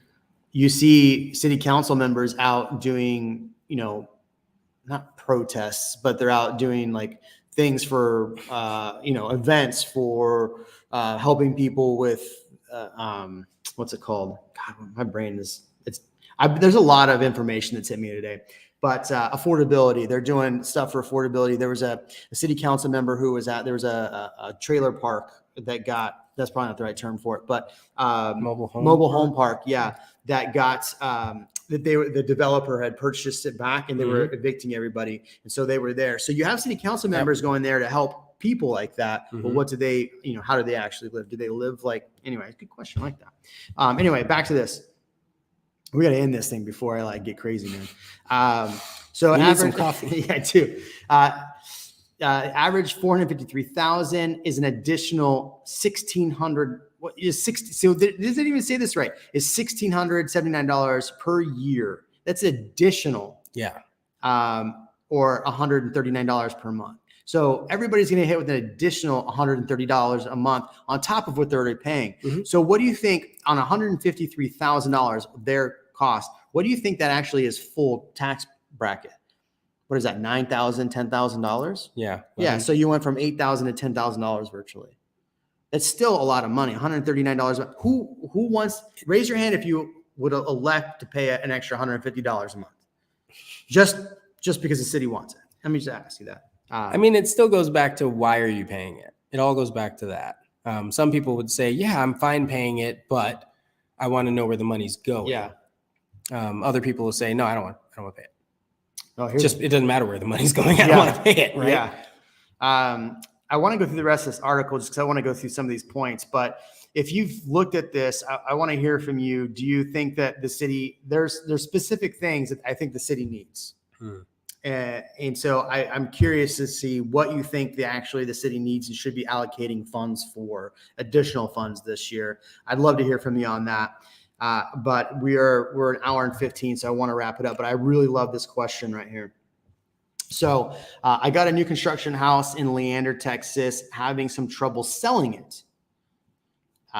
you see city council members out doing, not protests, but they're out doing like things for, events for helping people with, what's it called? God, my brain is, there's a lot of information that's hit me today, but affordability, they're doing stuff for affordability. There was a city council member who was there was a trailer park that's probably not the right term for it, but mobile home park. Yeah. That got, the developer had purchased it back and they were evicting everybody. And so they were there. So you have city council members going there to help people like that. But what do they, how do they actually live? Do they live anyway, good question like that. Anyway, back to this. We got to end this thing before I get crazy, man. So need some coffee. Yeah, I do. Average 453,000 is an additional 1,600. What is 60? So does it even say this right? Is $1,679 per year? That's additional. Yeah. Or $139 per month. So everybody's going to hit with an additional $130 a month on top of what they're already paying. So what do you think on $153,000 their cost? What do you think that actually is full tax bracket? What is that? $9,000, $10,000? Yeah. Yeah. So you went from $8,000 to $10,000 virtually. That's still a lot of money. $139. Who wants? Raise your hand if you would elect to pay an extra $150 a month, just because the city wants it. Let me just ask you that. I mean, it still goes back to why are you paying it? It all goes back to that. Some people would say, yeah, I'm fine paying it, but I want to know where the money's going. Yeah. Other people will say, no, I don't want to pay it. Oh, it doesn't matter where the money's going. I don't want to pay it. Right. Yeah. I want to go through the rest of this article just because I want to go through some of these points. But if you've looked at this, I want to hear from you. Do you think that the city, there's specific things that I think the city needs? And so I'm curious to see what you think the city needs and should be allocating funds for, additional funds this year. I'd love to hear from you on that. But we're an hour and 15, so I want to wrap it up. But I really love this question right here. So I got a new construction house in Leander, Texas, having some trouble selling it.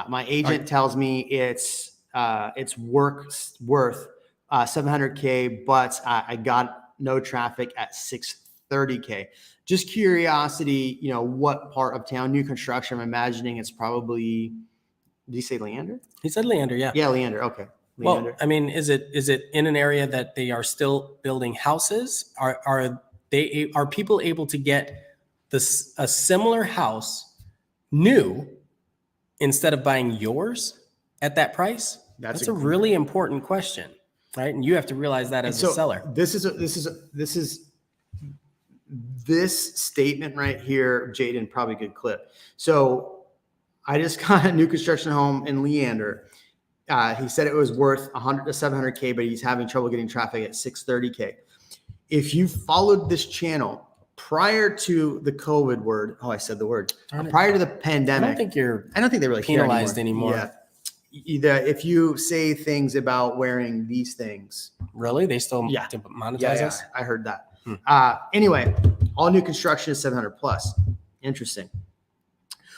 My agent tells me it's worth $700K, but I got no traffic at $630K. Just curiosity, what part of town, new construction? I'm imagining it's probably. Did he say Leander? He said Leander, yeah. Yeah, Leander. Okay. Leander. Well, I mean, is it in an area that they are still building houses? Are people able to get a similar house new instead of buying yours at that price? That's a really important question, right? And you have to realize that as a seller. This statement right here, Jaden, probably a good clip. So I just got a new construction home in Leander. He said it was worth $100 to $700K, but he's having trouble getting traffic at $630K. If you followed this channel prior to the COVID word, prior to the pandemic, I don't think they really penalized anymore. Yeah. Either if you say things about wearing these things, really, they still monetize us. I heard that. Anyway, all new construction is 700 plus. Interesting.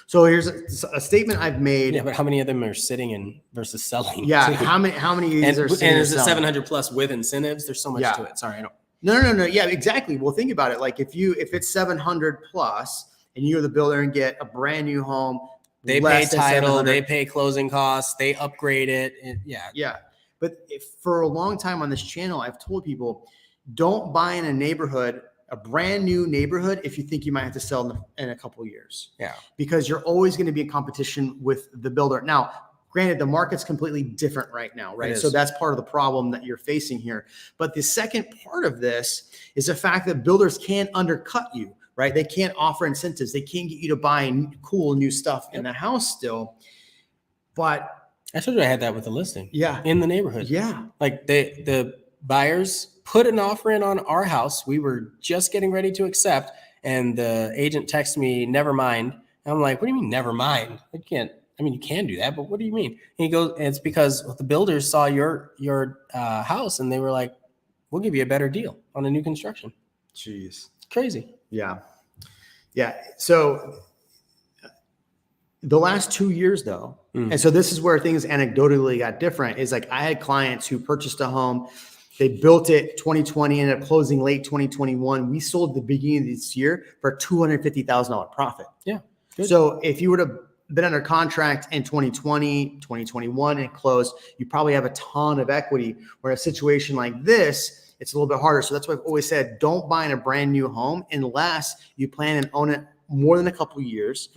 So here's a statement I've made. Yeah, but how many of them are sitting in versus selling? Yeah, how many of these are sitting and is it 700 plus with incentives? There's so much to it. Sorry, I don't. No. Yeah, exactly. Well, think about it. Like if it's 700 plus and you're the builder and get a brand new home, they pay title, they pay closing costs, they upgrade it. Yeah. But for a long time on this channel, I've told people, don't buy in a brand new neighborhood if you think you might have to sell in a couple of years. Yeah. Because you're always going to be in competition with the builder. Now, granted, the market's completely different right now, right? So that's part of the problem that you're facing here. But the second part of this is the fact that builders can undercut you, right? They can't offer incentives. They can't get you to buy cool new stuff in the house still. But I told you I had that with the listing. Yeah. In the neighborhood. Yeah. Like the buyers put an offer in on our house. We were just getting ready to accept. And the agent texted me, never mind. And I'm like, what do you mean, never mind? I can't I mean, you can do that, but what do you mean? And he goes, it's because the builders saw your house and they were like, we'll give you a better deal on a new construction. Jeez. Crazy. Yeah. Yeah. So the last 2 years though, and so this is where things anecdotally got different, is like I had clients who purchased a home, they built it 2020, ended up closing late 2021. We sold at the beginning of this year for a $250,000 profit. Yeah. Good. So if you would have been under contract in 2020, 2021 and closed, you probably have a ton of equity. Where a situation like this, it's a little bit harder. So that's why I've always said, don't buy in a brand new home unless you plan and own it more than a couple of years.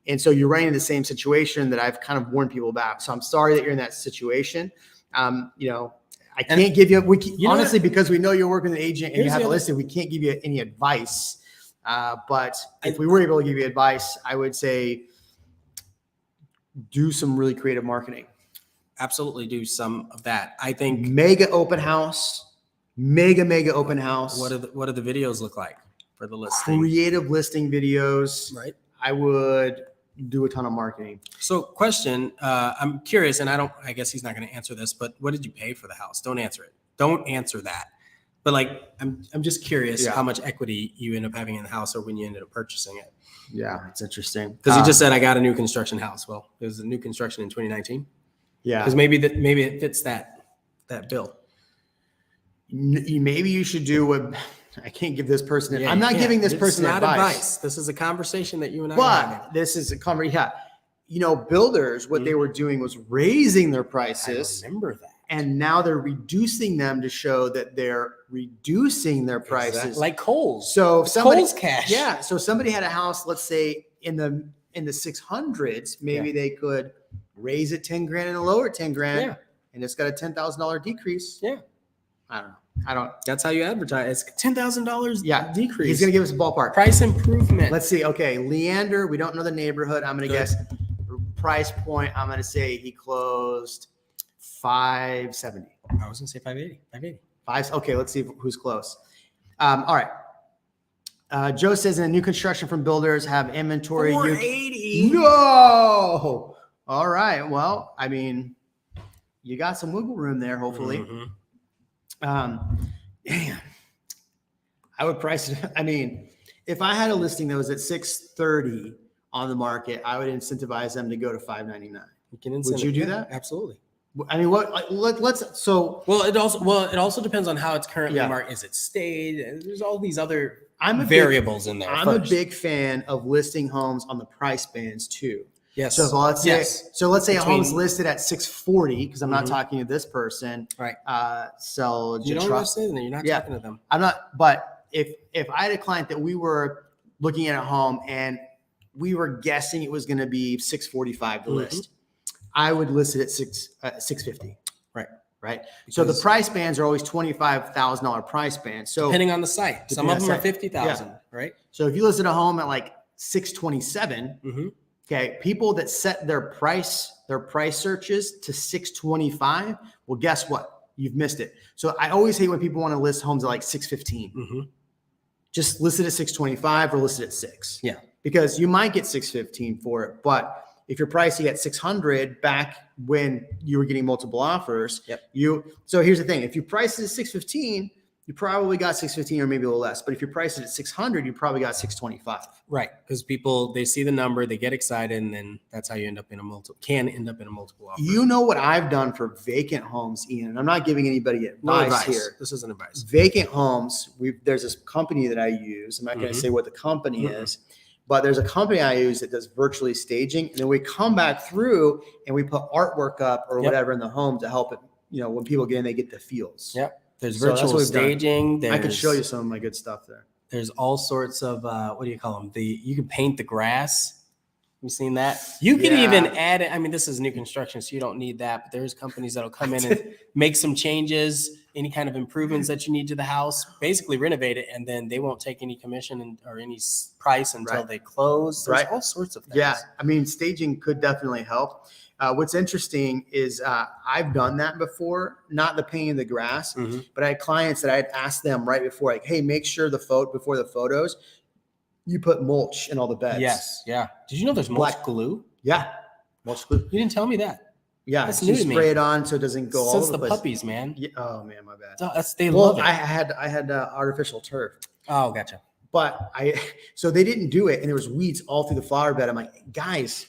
And so you're running into the same situation that I've kind of warned people about. So I'm sorry that you're in that situation. I can't give you, honestly, because we know you're working with an agent and you have it listed, we can't give you any advice. But if we were able to give you advice, I would say do some really creative marketing. Absolutely do some of that. I think mega open house. What do the videos look like for the listing? Creative listing videos. Right. I would do a ton of marketing. So question, I'm curious, and I guess he's not going to answer this, but what did you pay for the house? Don't answer it. Don't answer that. But like, I'm just curious how much equity you end up having in the house or when you ended up purchasing it. Yeah, it's interesting. Because you just said I got a new construction house. Well, it was a new construction in 2019. Yeah. Because maybe it fits that bill. Maybe you should do what I can't give this person. Yeah, I'm not giving this person advice. This is a conversation that you and I are having. But this is a conversation. Yeah. Builders, what they were doing was raising their prices. I remember that. And now they're reducing them to show that they're reducing their prices. Exactly. Like Kohl's. So Kohl's cash. Yeah. So somebody had a house, let's say in the 600s, maybe they could raise it 10 grand and a lower 10 grand. Yeah. And it's got a $10,000 decrease. Yeah. I don't know. That's how you advertise. It's $10,000 decrease. He's going to give us a ballpark. Price improvement. Let's see. Okay. Leander, we don't know the neighborhood. I'm going to guess price point. I'm going to say he closed 570. I was going to say 580. Okay. Let's see who's close. All right. Joe says in a new construction from builders have inventory. 480. No. All right. Well, I mean, you got some wiggle room there, hopefully. Man, I would price it. I mean, if I had a listing that was at 630 on the market, I would incentivize them to go to 599. Would you do that? Absolutely. I mean, it also depends on how it's currently marked. Is it stayed? There's all these other variables in there. I'm a big fan of listing homes on the price bands too. Yes. So let's say a home's listed at 640 because I'm not talking to this person. Right. So you don't understand that. You're not talking to them. I'm not. But if I had a client that we were looking at a home and we were guessing it was going to be 645 to list, I would list it at 650. Right. Right. So the price bands are always $25,000 price bands. So depending on the site, some of them are 50,000. Right. So if you listed a home at like 627. Okay, people that set their price searches to 625, well, guess what? You've missed it. So I always hate when people want to list homes at like 615. Just list it at 625 or list it at 6. Yeah. Because you might get 615 for it, but if you're pricing at 600 back when you were getting multiple offers, so here's the thing. If you price it at 615, you probably got 615 or maybe a little less. But if you price it at 600, you probably got 625. Right. Because people, they see the number, they get excited, and then that's how you end up in a multiple offer. You know what I've done for vacant homes, Ian, and I'm not giving anybody advice here. This isn't advice. Vacant homes, there's this company that I use. I'm not going to say what the company is, but there's a company I use that does virtually staging. And then we come back through and we put artwork up or whatever in the home to help it, when people get in, they get the feels. Yep. There's virtual staging. I could show you some of my good stuff there. There's all sorts of, what do you call them? You can paint the grass. You've seen that? You can even add it. I mean, this is new construction, so you don't need that. But there's companies that'll come in and make some changes, any kind of improvements that you need to the house, basically renovate it, and then they won't take any commission or any price until they close. There's all sorts of things. Yeah, I mean, staging could definitely help. What's interesting is I've done that before, not the painting of the grass, but I had clients that I had asked them right before, like, hey, make sure before the photos, you put mulch in all the beds. Yes. Yeah. Did you know there's mulch glue? Yeah. mulch glue. You didn't tell me that. Yeah, That's so new you to me. spray it on so it doesn't go all Since over the place. puppies, man. Yeah. Oh man, my bad. They Well, love it. I had artificial turf. Oh, gotcha. But so they didn't do it, and there was weeds all through the flower bed. I'm like, guys,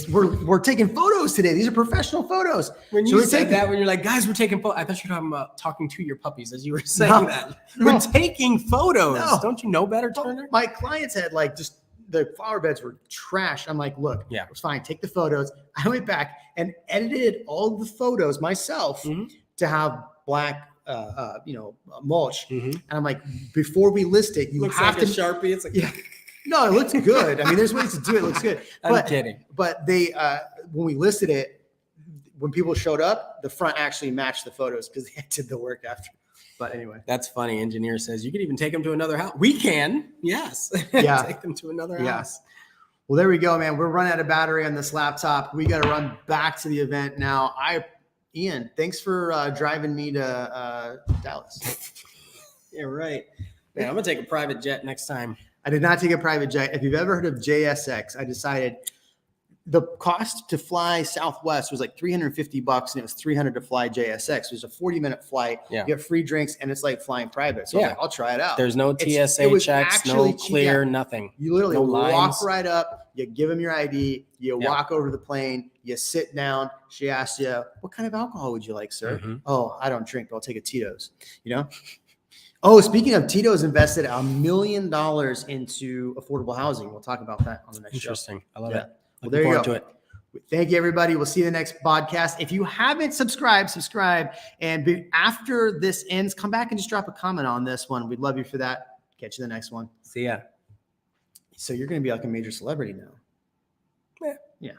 we're taking photos today. These are professional photos. When you said that, when you're like, guys, we're taking photos, I thought you were talking about talking to your puppies as you were saying that. We're taking photos. No. Don't you know better, Turner? My clients had like just the flower beds were trash. I'm like, look, Yeah, it's fine. Take the photos. I went back and edited all the photos myself to have black mulch. And I'm like, before we list it, you looks have like to a Sharpie. It's like, yeah. No, it looks good. I mean, there's ways to do it. It looks good. I'm kidding. But they, when we listed it, when people showed up, the front actually matched the photos because they did the work after. But anyway, that's funny. Engineer says you could even take them to another house. We can, yes. Yeah. Take them to another house. Well, there we go, man. We're running out of battery on this laptop. We got to run back to the event now. Ian, thanks for driving me to Dallas. Yeah, right. Man, I'm gonna take a private jet next time. I did not take a private jet. If you've ever heard of JSX, I decided the cost to fly Southwest was like $350 and it was $300 to fly JSX. It was a 40-minute flight. Yeah. You get free drinks and it's like flying private. So I was like, I'll try it out. There's no TSA checks, no clear, nothing. You literally no walk lines. right up, you give them your ID, you walk over to the plane, you sit down. She asks you, what kind of alcohol would you like, sir? Oh, I don't drink, but I'll take a Tito's, Oh, speaking of, Tito's invested $1 million into affordable housing. We'll talk about that on the next show. Interesting. I love it. Well, there you go. To it. Thank you, everybody. We'll see you in the next podcast. If you haven't subscribed. And after this ends, come back and just drop a comment on this one. We'd love you for that. Catch you the next one. See ya. So you're going to be like a major celebrity now. Yeah.